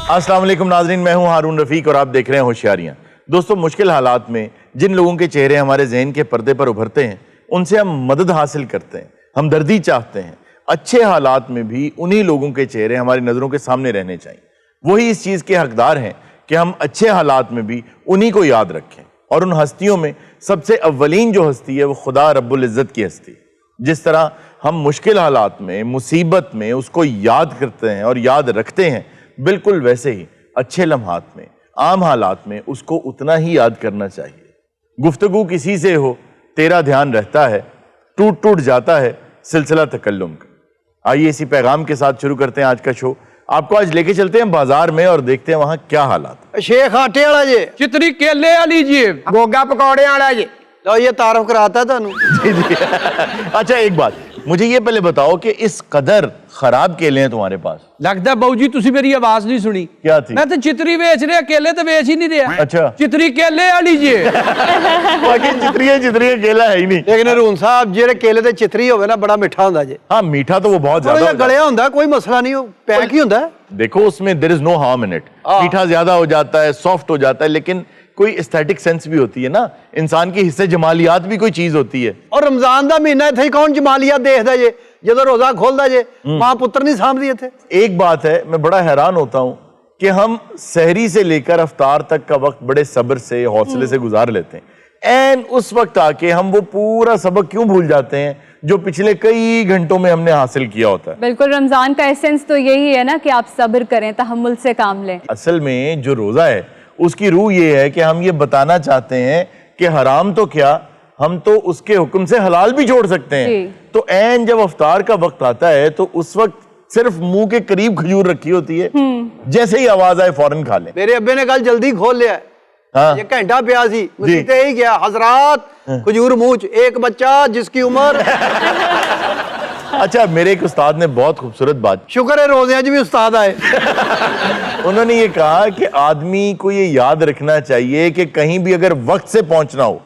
अस्सलाम वालेकुम नाज़रीन, मैं हूं हारून रफीक और आप देख रहे हैं होशियारियां। दोस्तों, मुश्किल हालात में जिन लोगों के चेहरे हमारे ज़हन के पर्दे पर उभरते हैं, उनसे हम मदद हासिल करते हैं, हमदर्दी चाहते हैं। अच्छे हालात में भी उन्हीं लोगों के चेहरे हमारी नज़रों के सामने रहने चाहिए। वही इस चीज़ के हकदार हैं कि हम अच्छे हालात में भी उन्हीं को याद रखें। और उन हस्तियों में सबसे अव्वलीन जो हस्ती है वो खुदा रब्बुल इज़्ज़त की हस्ती है। जिस तरह हम मुश्किल हालात में, मुसीबत में उसको याद करते हैं और याद रखते हैं, बिल्कुल वैसे ही अच्छे लम्हात में, आम हालात में उसको उतना ही याद करना चाहिए। गुफ्तगू किसी से हो तेरा ध्यान रहता है, टूट टूट जाता है सिलसिला तकल्लुम का। आइए इसी पैगाम के साथ शुरू करते हैं आज का शो। आपको आज लेके चलते हैं बाजार में और देखते हैं वहां क्या हालात। शेख आटे वाला जी, चितरी केले वाली जी, गोगा पकौड़े वाला जी। लो ये तारुफ कराता थानू। अच्छा, एक बात मुझे ये पहले बताओ कि इस कदर खराब केले हैं तुम्हारे पास? लगता है बाबू जी तुसी मेरी आवाज नहीं सुनी। क्या थी? मैं तो चितरी बेच रहा, केले तो बेच ही नहीं रहा। अच्छा, चितरी केले वाली जी। बाकी चितरी केला है ही नहीं। लेकिन हरून साहब जेरे केले ते चितरी होवे ना बड़ा मीठा हुंदा जी। हाँ, मीठा तो वो बहुत थोड़ा ज्यादा गलिया हुंदा, कोई मसला नहीं, पैक ही हुंदा। देखो, उसमें there is no harm in it. मीठा ज्यादा हो जाता है, सॉफ्ट हो जाता है, लेकिन कोई एस्थेटिक सेंस भी होती है ना, इंसान के हिस्से जमालियात भी कोई चीज होती है। और रमजान दा महीना इत्थे कौन जमालियात देखदा जे, जदों रोजा खोलदा जे मां पुत्र नहीं सामदी इत्थे। एक बात है, मैं बड़ा हैरान होता हूं कि हम सहरी से लेकर अफ्तार तक का वक्त बड़े सब्र से, हौसले से गुजार लेते हैं। एन उस वक्त आके हम वो पूरा सबक क्यों भूल जाते हैं जो पिछले कई घंटों में हमने हासिल किया होता है। बिल्कुल, रमजान का एसेंस तो यही है ना कि आप सब्र करें, तहम्मुल से काम लें। असल में जो रोजा है उसकी रूह ये है कि हम ये बताना चाहते हैं कि हराम तो क्या, हम तो उसके हुक्म से हलाल भी जोड़ सकते हैं। तो ऐन जब अफ्तार का वक्त आता है तो उस वक्त सिर्फ मुंह के करीब खजूर रखी होती है, जैसे ही आवाज आए फौरन खा लें। मेरे अब्बे ने कल जल्दी खोल लिया। हाँ, ये घंटा प्या सी मस्जिद ही गया, हजरात खजूर मुंह च, एक बच्चा जिसकी उम्र। अच्छा, मेरे एक उस्ताद ने बहुत खूबसूरत बात, शुक्र है रोज़े आज भी उस्ताद आए। उन्होंने ये कहा कि आदमी को ये याद रखना चाहिए कि कहीं भी अगर वक्त से पहुंचना हो,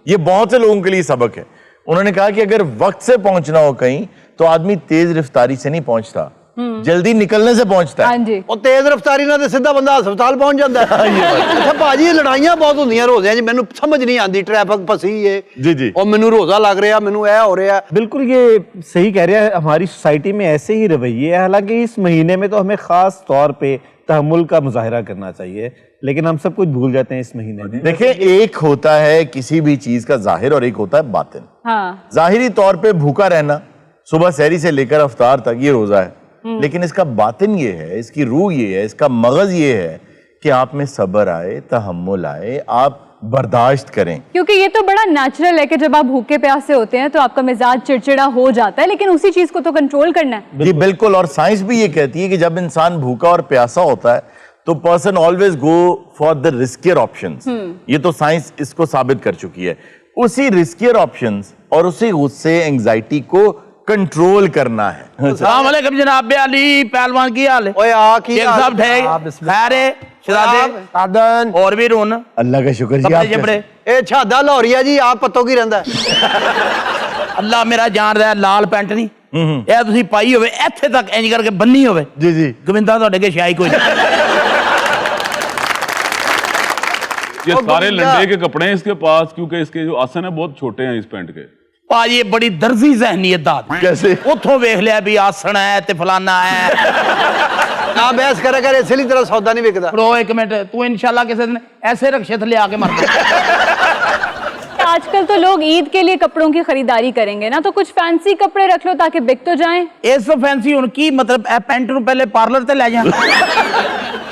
ये बहुत से लोगों के लिए सबक है। उन्होंने कहा कि अगर वक्त से पहुंचना हो कहीं तो आदमी तेज रफ्तारी से नहीं पहुंचता, जल्दी निकलने से पहुंचता है। हाँ जी। और तेज रफ्तारी ना ते सीधा बंदा अस्पताल पहुंच जाता है। अच्छा भाजी, लड़ाइयां बहुत होंदियां रोज़े च, मैनू समझ नहीं आती, ट्रैफिक फसी है जी जी, और मैनू रोजा लग रहा, मैनू ऐ हो रहा। बिल्कुल, ये सही कह रहे हैं। हमारी सोसाइटी में ऐसे ही रवैये है। हालांकि इस महीने में तो हमें खास तौर पे तहम्मुल का मुजाहिरा करना चाहिए, लेकिन हम सब कुछ भूल जाते हैं इस महीने में। देखिए, एक होता है किसी भी चीज का जाहिर और एक होता है बातिन। हाँ, जाहिरी तौर पे भूखा रहना सुबह सहरी से लेकर अफ्तार तक, ये रोजा है। लेकिन इसका बातिन ये है, इसकी रूह ये है, इसका मगज ये है कि आप में सब्र आए, तहम्मुल आए, आप बर्दाश्त करें। क्योंकि ये तो बड़ा नेचुरल है कि जब आप भूखे प्यासे होते हैं तो आपका मिजाज चिड़चिड़ा हो जाता है, लेकिन उसी चीज को तो कंट्रोल करना है। जी बिल्कुल, और साइंस भी ये कहती है कि जब इंसान भूखा और प्यासा होता है तो person always go for the riskier options. ये तो साइंस इसको साबित कर चुकी है। उसी रिस्कियर ऑप्शंस और उसी गुस्से, एंजाइटी को कंट्रोल करना है। अस्सलाम वालेकुम जनाब अली, पहलवान की हाल है? ओए आ की शेख साहब ठीक, खैर है, शहजादे आदन और भी रोन, अल्लाह का शुक्र जी। कपड़े आप जबड़े, ए छादा लाहौरिया जी, आप पत्तों की रहंदा अल्लाह मेरा जान रहा, लाल पैंट नहीं ਇਹ ਤੁਸੀਂ ਪਾਈ ਹੋਵੇ ਇੱਥੇ ਤੱਕ ਇੰਜ ਕਰਕੇ ਬੰਨੀ ਹੋਵੇ जी जी, ਗੋविंदा ਤੁਹਾਡੇ ਕੇ ਸ਼ਾਈ ਕੋਈ ये सारे लंडे के कपड़े हैं इसके पास, क्योंकि इसके जो आसन है बहुत छोटे हैं इस पैंट के। ਭਾਜੀ ਇਹ ਬੜੀ ਦਰਜ਼ੀ ਜ਼ਹਿਨੀਅਤ ਦਾ कैसे? ਉੱਥੋਂ ਵੇਖ ਲਿਆ ਵੀ ਆਸਣ ਹੈ ਤੇ ਫਲਾਨਾ ਹੈ। ना बहस करे कर, इसलिए तेरा सौदा नहीं बिकदा। ਰੋ ਇੱਕ ਮਿੰਟ, ਤੂੰ इंशाल्लाह किसी दिन ऐसे रक्षे थले आके मर आजकल तो लोग ईद के लिए कपड़ों की खरीदारी करेंगे ना, तो कुछ फैंसी कपड़े रख लो ताकि बिक तो जाएं। ਇਸ ਫੈਂਸੀ ਹੁਣ ਕੀ मतलब ਇਹ ਪੈਂਟ ਨੂੰ ਪਹਿਲੇ ਪਾर्लर ਤੇ ਲੈ ਜਾ।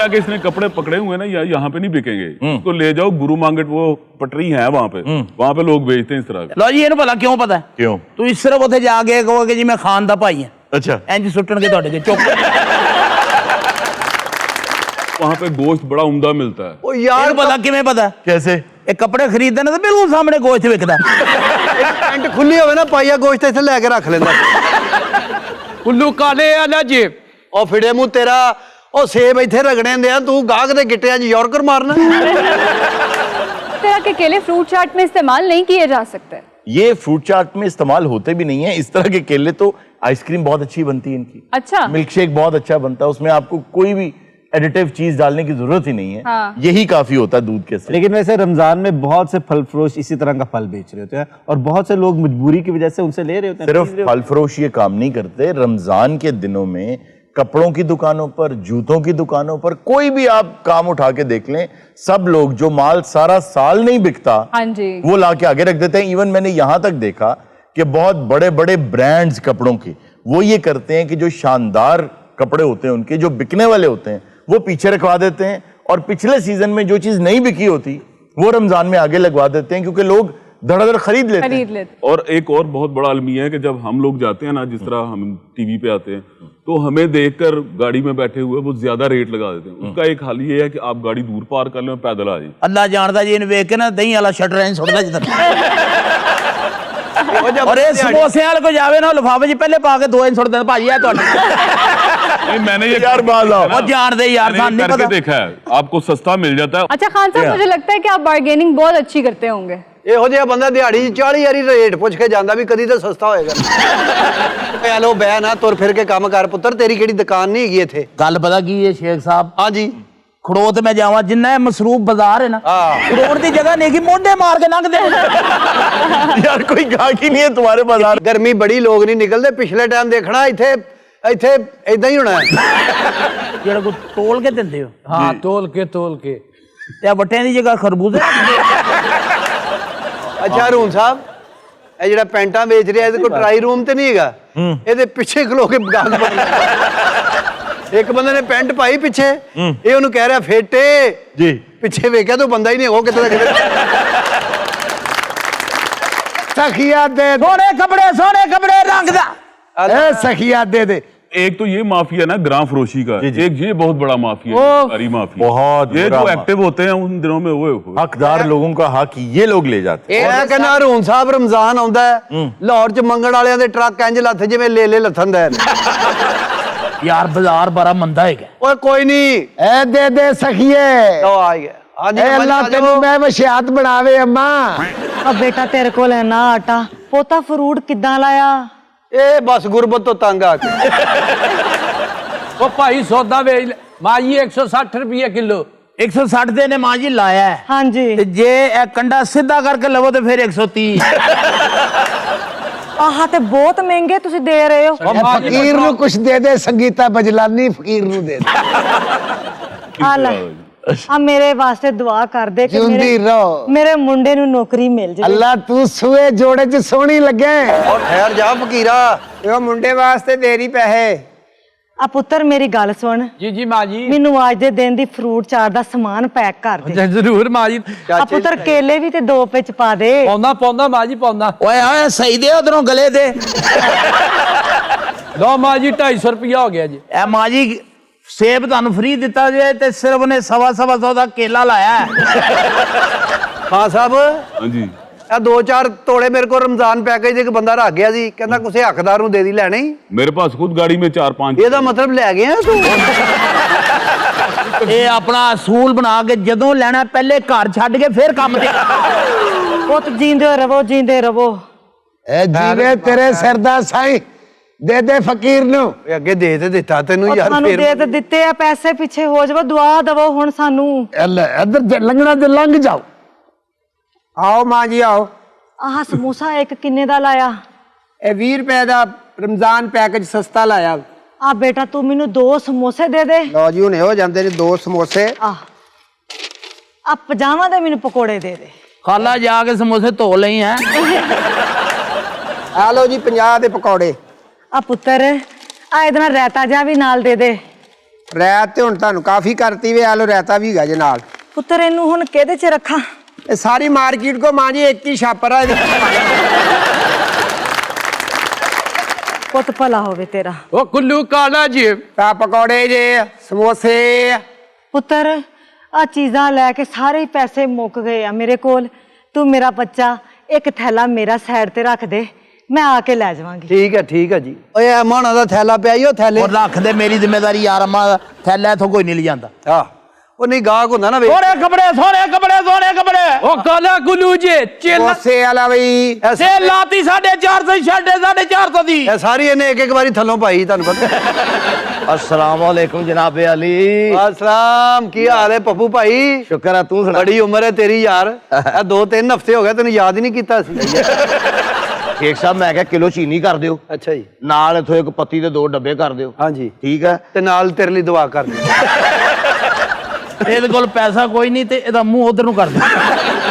कि इसने कपड़े पकड़े हुए ना, यहाँ पे नहीं बिकेंगे, इसको ले जाओ गुरु मांगट, वो पटरी है वहाँ पे लोग बेचते हैं इस तरह के। ਲਓ ਜੀ ਇਹਨੂੰ ਭਲਾ ਕਿਉਂ ਪਤਾ? क्यों? ਤੁਸੀਂ ਸਿਰਫ ਉੱਥੇ ਜਾ ਕੇ ਕਹੋਗੇ ਜੀ ਮੈਂ ਖਾਨ ਦਾ ਭਾਈ ਹਾਂ, अच्छा, ਇੰਜ ਸੁੱਟਣਗੇ ਤੁਹਾਡੇ ਕੇ ਚੁੱਕ। वहाँ पे गोश्त बड़ा उम्दा मिलता है। ओ यार ਇਹਨੂੰ ਪਤਾ ਕਿਵੇਂ ਪਤਾ? कैसे? ਇਹ ਕੱਪੜੇ ਖਰੀਦਦੇ ਨੇ ਤਾਂ ਬਿਲਕੁਲ ਸਾਹਮਣੇ ਗੋਸ਼ਤ ਵਿਕਦਾ। पैंट खुली होवे ना, पाइया गोश्त इत्थे लेके रख लेंदा। ਉੱਲੂ ਕਾਲੇ ਆ ਨਾ ਜੀ, ओ फिड़े मुंह तेरा, ओ सेब इत्थे रगड़े दे, तू गाहक दे गिट्टियां च यॉर्कर मारना। इस तरह के केले फ्रूट चाट में इस्तेमाल नहीं किए जा सकते। ये फ्रूट चाट में इस्तेमाल होते भी नहीं है। इस तरह के केले तो आइसक्रीम बहुत अच्छी बनती है इनकी, अच्छा, मिल्क शेक बहुत अच्छा बनता है, उसमें आपको कोई भी एडिटिव चीज डालने की जरूरत ही नहीं है। हाँ। यही काफी होता है दूध के साथ। लेकिन वैसे रमजान में बहुत से फल फरोश इसी तरह का फल बेच रहे होते हैं और बहुत से लोग मजबूरी की वजह से उनसे ले रहे होते हैं। सिर्फ फल फरोश ये काम नहीं करते, रमजान के दिनों में कपड़ों की दुकानों पर, जूतों की दुकानों पर, कोई भी आप काम उठा के देख लें, सब लोग जो माल सारा साल नहीं बिकता हाँ जी। वो ला के आगे रख देते हैं। इवन मैंने यहां तक देखा कि बहुत बड़े बड़े ब्रांड्स कपड़ों के वो ये करते हैं कि जो शानदार कपड़े होते हैं उनके जो बिकने वाले होते हैं वो पीछे रखवा देते हैं, और पिछले सीजन में जो चीज नहीं बिकी होती वो रमजान में आगे लगवा देते हैं, क्योंकि लोग धड़ाधड़ खरीद लेते हैं। और एक और बहुत बड़ा अलमिया है कि जब हम लोग जाते हैं ना, जिस तरह हम टीवी पे आते हैं, तो हमें देखकर गाड़ी में बैठे हुए वो ज्यादा रेट लगा देते हैं। उसका एक हल ये है कि आप गाड़ी दूर पार कर लें, पैदल आ जाए। ਅੱਲਾ ਜਾਣਦਾ ਜੀ ਇਹਨੂੰ ਵੇਖ ਕੇ ਨਾ ਦਹੀਂ ਵਾਲਾ ਸ਼ਟਰ ਐਂ ਸੁੱਟਦਾ ਜਿੱਦਾਂ ਔਰ ਇਹ ਸਮੋਸੇ ਵਾਲੇ ਕੋ ਜਾਵੇ ਨਾ ਲਿਫਾਫੇ 'ਚ ਪਹਿਲੇ ਪਾ ਕੇ 2 ਇੰਚ ਸੁੱਟ ਦਿੰਦਾ ਭਾਜੀ ਇਹ ਤੁਹਾਡੇ नहीं, मैंने ये यार बात आओ। ਉਹ ਜਾਣਦੇ ਯਾਰ मैंने ये ਸਾਨੂੰ ਨਹੀਂ करके पता देखा है, आपको सस्ता मिल जाता है। अच्छा खान साहब, मुझे लगता है कि आप बार्गेनिंग बहुत अच्छी करते होंगे। ਇਹੋ ਜਿਹਾ ਬੰਦਾ ਦਿਹਾੜੀ 'ਚ 40 ਵਾਰੀ ਰੇਟ ਪੁੱਛ ਕੇ ਜਾਂਦਾ ਵੀ ਕਦੀ ਤਾਂ ਸਸਤਾ ਹੋਏਗਾ। ਓਏ ਲੋ ਬਹਿ ਨਾ, ਤੁਰ ਫਿਰ ਕੇ ਕੰਮ ਕਰ ਪੁੱਤਰ, ਤੇਰੀ ਕਿਹੜੀ ਦੁਕਾਨ ਨਹੀਂ ਹੈਗੀ ਇੱਥੇ। ਗੱਲ ਪਤਾ ਕੀ ਹੈ ਸ਼ੇਖ ਸਾਹਿਬ, ਹਾਂਜੀ ਖੜੋਤ ਮੈਂ ਜਾਵਾਂ ਜਿੰਨਾ ਇਹ ਮਸਰੂਫ ਬਾਜ਼ਾਰ ਹੈ ਨਾ, ਕਰੋੜ ਦੀ ਜਗ੍ਹਾ ਨਹੀਂ ਕਿ ਮੋਢੇ ਮਾਰ ਕੇ ਲੰਘਦੇ यार कोई गाहक ही नहीं है तुम्हारे बाजार। ਗਰਮੀ ਬੜੀ, ਲੋਕ ਨਹੀਂ ਨਿਕਲਦੇ। ਪਿਛਲੇ ਟਾਈਮ ਦੇਖਣਾ ਇੱਥੇ ਇਦਾਂ ਹੀ ਹੋਣਾ ਹੈ। ਜਿਹੜਾ ਕੋ ਤੋਲ ਕੇ ਦਿੰਦੇ ਹੋ हाँ तोल के ਤੇ ਵੱਟਿਆਂ ਦੀ ਜਗ੍ਹਾ ਖਰਬੂਜ਼ੇ ਅੱਛਾ ਹਰੂਨ ਸਾਹਿਬ, ਇਹ ਜਿਹੜਾ ਪੈਂਟਾਂ ਵੇਚ ਰਿਹਾ ਇਹਦੇ ਕੋਲ ਟਰਾਈ ਰੂਮ ਤੇ ਨਹੀਂ ਹੈਗਾ? ਇਹਦੇ ਪਿੱਛੇ ਖਲੋ ਕੇ ਗਾਹਕ ਬਣ ਇੱਕ ਬੰਦੇ ਨੇ ਪੈਂਟ ਪਾਈ ਪਿੱਛੇ, ਇਹ ਉਹਨੂੰ ਕਹਿ ਰਿਹਾ ਫੇਟੇ जी ਪਿੱਛੇ ਵੇਖਿਆ ਤਾਂ ਬੰਦਾ ਹੀ ਨਹੀਂ, ਉਹ ਕਿਤੇ ਦਾ ਕਿਤੇ। सखिया दे ਸੋਹਣੇ ਕੱਪੜੇ ਰੰਗ ਦਾ ए सखिया दे दे। एक तो ये माफिया ना ग्राम फरोशी का, जी। एक ये बहुत बड़ा माफिया है, सरकारी माफिया। बहुत ये बुरा जो माफिया। एक्टिव होते हैं उन दिनों में वो हकदार लोगों का हक ये लोग ले जाते हैं। ਇਹ ਕਹਿੰਦਾ ਹਰੂਨ ਸਾਹਿਬ ਰਮਜ਼ਾਨ ਆਉਂਦਾ ਹੈ, ਲਾਹੌਰ ਚ ਮੰਗਣ ਵਾਲਿਆਂ ਦੇ ਟਰੱਕ ਇੰਜ ਲੱਥ ਜਿਵੇਂ ਲੇਲੇ ਲੱਥਣ ਦੇ ਨੇ। ਯਾਰ ਬਾਜ਼ਾਰ ਬੜਾ ਮੰਦਾ ਹੈਗਾ। ਓਏ ਕੋਈ ਨਹੀਂ, ए दे दे सखिए। ਲਓ ਆ ਗਿਆ। ਹਾਂਜੀ ए अल्लाह तेनू मैं वशियात बनावे अम्मा। ਆ ਬੇਟਾ ਤੇਰੇ ਕੋਲ ਹੈ ਨਾ ਆਟਾ, ਪੋਤਾ ਫਰੂਟ ਕਿੱਦਾਂ ਲਾਇਆ? ਇਹ ਬਸ ਗੁਰਬਤ ਤੋਂ ਤੰਗ ਆ ਕੇ। ओ भाई सौदा बेच ले माँ जी 160 रुपये किलो। 160 ਦੇ ਨੇ ਮਾਂ ਜੀ ਲਾਇਆ ਹੈ, ਹਾਂਜੀ ਤੇ ਜੇ ਇਹ ਕੰਡਾ ਸਿੱਧਾ ਕਰਕੇ ਲਵੋ ਤੇ ਫਿਰ 130। ਆਹ ਤੇ ਬਹੁਤ ਮਹਿੰਗੇ ਤੁਸੀਂ ਦੇ ਰਹੇ ਹੋ। ए फकीर नु कुछ दे दे, संगीता बजलानी फकीर नु दे दे। ਆ ਲੈ ਆ ਮੇਰੇ ਵਾਸਤੇ ਦੁਆ ਕਰ ਦੇ ਕਿ जिंदी रहो। ਮੇਰੇ ਮੁੰਡੇ ਨੂੰ ਨੌਕਰੀ ਮਿਲ ਜਾਵੇ। अल्लाह तू सुए जोड़े च सोहनी लगे। ਔਰ ਠਹਿਰ ਜਾ ਫਕੀਰਾ, यो मुंडे वास्ते देरी पैसे। ਆ ਪੁੱਤਰ ਮੇਰੀ ਗੱਲ ਸੁਣ, जी जी माँ जी ਮੈਨੂੰ ਅੱਜ ਦੇ ਦਿਨ ਦੀ ਫਰੂਟ ਚਾਟ ਦਾ ਸਮਾਨ ਪੈਕ ਕਰ ਦੇ। जरूर माँ जी। ਆ ਪੁੱਤਰ ਕੇਲੇ ਵੀ ਤੇ 2 ਵਿੱਚ ਪਾ ਦੇ। पौंदा माँ जी पौंदा। ਓਏ ਓਏ ਸਹੀ ਦੇ ਉਧਰੋਂ ਗਲੇ ਦੇ। लो माँ जी 250 रुपया हो गया जी। ਇਹ ਮਾਂ ਜੀ ਸੇਬ ਤੁਹਾਨੂੰ ਫ੍ਰੀ ਦਿੱਤਾ ਜੇ ਤੇ ਸਿਰਫ ਨੇ 1.25 ਦਾ ਕੇਲਾ ਲਾਇਆ ਹੈ। ਖਾਨ ਸਾਹਿਬ हाँ जी। ਇਹ 2-4 ਤੋੜੇ ਮੇਰੇ ਕੋਲ ਰਮਜ਼ਾਨ ਪੈਕੇਜ ਦੇ ਇੱਕ ਬੰਦਾ ਰੱਖ ਗਿਆ ਸੀ, ਕਹਿੰਦਾ ਕਿਸੇ ਹੱਕਦਾਰ ਨੂੰ ਦੇ ਦੀ, ਲੈਣੇ ਹੀ। मेरे पास खुद गाड़ी में 4-5। ਇਹਦਾ ਮਤਲਬ ਲੈ ਗਿਆ ਤੂੰ। ਇਹ ਆਪਣਾ ਅਸੂਲ ਬਣਾ ਕੇ ਜਦੋਂ ਲੈਣਾ ਪਹਿਲੇ ਘਰ ਛੱਡ ਕੇ ਫਿਰ ਕੰਮ ਤੇ। ਪੁੱਤ ਜੀਂਦੇ ਰਵੋ ਜੀਂਦੇ ਰਵੋ। ए जीवे तेरे सरदा साईं, दे दे फकीर नु। ਇਹ ਅੱਗੇ ਦੇ ਤੇ ਦਿੱਤਾ ਤੈਨੂੰ ਉਹ ਯਾਰ, ਤੁਹਾਨੂੰ ਫਿਰ ਦੇ ਤੇ ਦਿੱਤੇ ਆ ਪੈਸੇ, ਪਿੱਛੇ ਹੋ ਜਾਵੋ, ਦੁਆ ਦਵੋ ਹੁਣ ਸਾਨੂੰ। इधर लंघना दे लंघ जाओ। आओ मां जी आओ। ਆਹ ਸਮੋਸਾ ਇੱਕ ਕਿੰਨੇ ਦਾ ਲਾਇਆ? ए 20 रुपए दा रमजान पैकेज सस्ता लाया। ਆ ਬੇਟਾ ਤੂੰ ਮੈਨੂੰ 2 ਸਮੋਸੇ ਦੇ ਦੇ। लो जी हुणे हो जांदे ने 2 समोसे। ਆ 50 ਦੇ ਮੈਨੂੰ ਪਕੌੜੇ ਦੇ ਦੇ। ਖਾਲਾ ਜਾ ਕੇ ਸਮੋਸੇ ਧੋ ਲਈ ਹੈ। आ लो जी 50 दे पकौड़े। ਆ ਪੁੱਤਰ ਆ ਇਹਦੇ ਨਾਲ ਰਾਇਤਾ ਜਾ ਵੀ ਨਾਲ ਦੇ ਦੇ। रायत ते हुण तानू काफी करती वे। आ लो रायता भी हैगा जे नाल। ਪੁੱਤਰ ਇਹਨੂੰ ਹੁਣ ਕਿਹਦੇ 'ਚ ਰੱਖਾਂ? ए सारी मार्केट को मां जी एक ही छापर है। ਪੁੱਤ ਭਲਾ ਹੋਵੇ ਤੇਰਾ। ओ कुल्लू काला जी। ता पकौड़े जे, समोसे। ਪੁੱਤਰ ਆ ਚੀਜ਼ਾਂ ਲੈ ਕੇ ਸਾਰੇ ਹੀ ਪੈਸੇ ਮੁੱਕ ਗਏ ਆ ਮੇਰੇ ਕੋਲ। ਤੂੰ ਮੇਰਾ ਬੱਚਾ ਇੱਕ ਥੈਲਾ ਮੇਰਾ ਸਾਈਡ ਤੇ ਰੱਖ ਦੇ, ਮੈਂ ਆ ਕੇ ਲੈ ਜਾਵਾਂਗੀ। ਠੀਕ ਹੈ ਜੀ। ਓਏ ਅਮਾਨਾ ਦਾ ਥੈਲਾ ਪਿਆ ਈ, ਉਹ ਥੈਲੇ। ਉਹ ਰੱਖ ਦੇ, ਮੇਰੀ ਜ਼ਿੰਮੇਵਾਰੀ ਯਾਰ। ਅੰਮਾ ਥੈਲਾ ਇਥੋਂ ਕੋਈ ਨਹੀਂ ਲਿਜਾਂਦਾ। ਆ ਉਹ ਨਹੀਂ ਗਾਹਕ ਹੁੰਦਾ ਨਾ ਵੇ ਸੋਹਣੇ ਕੱਪੜੇ ਸੋਹਣੇ ਕੱਪੜੇ ਸੋਹਣੇ ਕੱਪੜੇ ਉਹ ਕਾਲਾ ਗੁੱਲੂ ਜੇ ਚੇਲਾ ਉਸੇ ਵਾਲਾ ਬਈ ਤੇ ਲਾਤੀ 450 ਛੱਡੇ 450 ਦੀ ਇਹ ਸਾਰੀ ਇਹਨੇ ਇੱਕ ਵਾਰੀ ਥੱਲੋਂ ਪਾਈ ਤੁਹਾਨੂੰ ਪਤਾ अस्सलाम वालेकुम जनाब अली ਅਸਲਾਮ ਕੀ ਹਾਲ ਹੈ ਪੱਪੂ ਭਾਈ शुक्र है तू सुना ਬੜੀ ਉਮਰ ਹੈ ਤੇਰੀ ਯਾਰ ਇਹ 2-3 ਹਫ਼ਤੇ ਹੋ ਗਏ ਤੈਨੂੰ ਯਾਦ ਹੀ ਨਹੀਂ ਕੀਤਾ ਸੀ शेख साहब मैं क्या किलो चीनी कर दियो ਅੱਛਾ ਜੀ नाल इथों एक पत्ती दे 2 डब्बे कर दियो ਹਾਂਜੀ ठीक है ਤੇ ਨਾਲ ਤੇਰੇ ਲਈ ਦੁਆ ਕਰ ਦੇ ਇਹਦੇ ਕੋਲ ਪੈਸਾ ਕੋਈ ਨਹੀਂ ਤੇ ਇਹਦਾ ਮੂੰਹ ਉਧਰ ਨੂੰ ਕਰ ਦੇ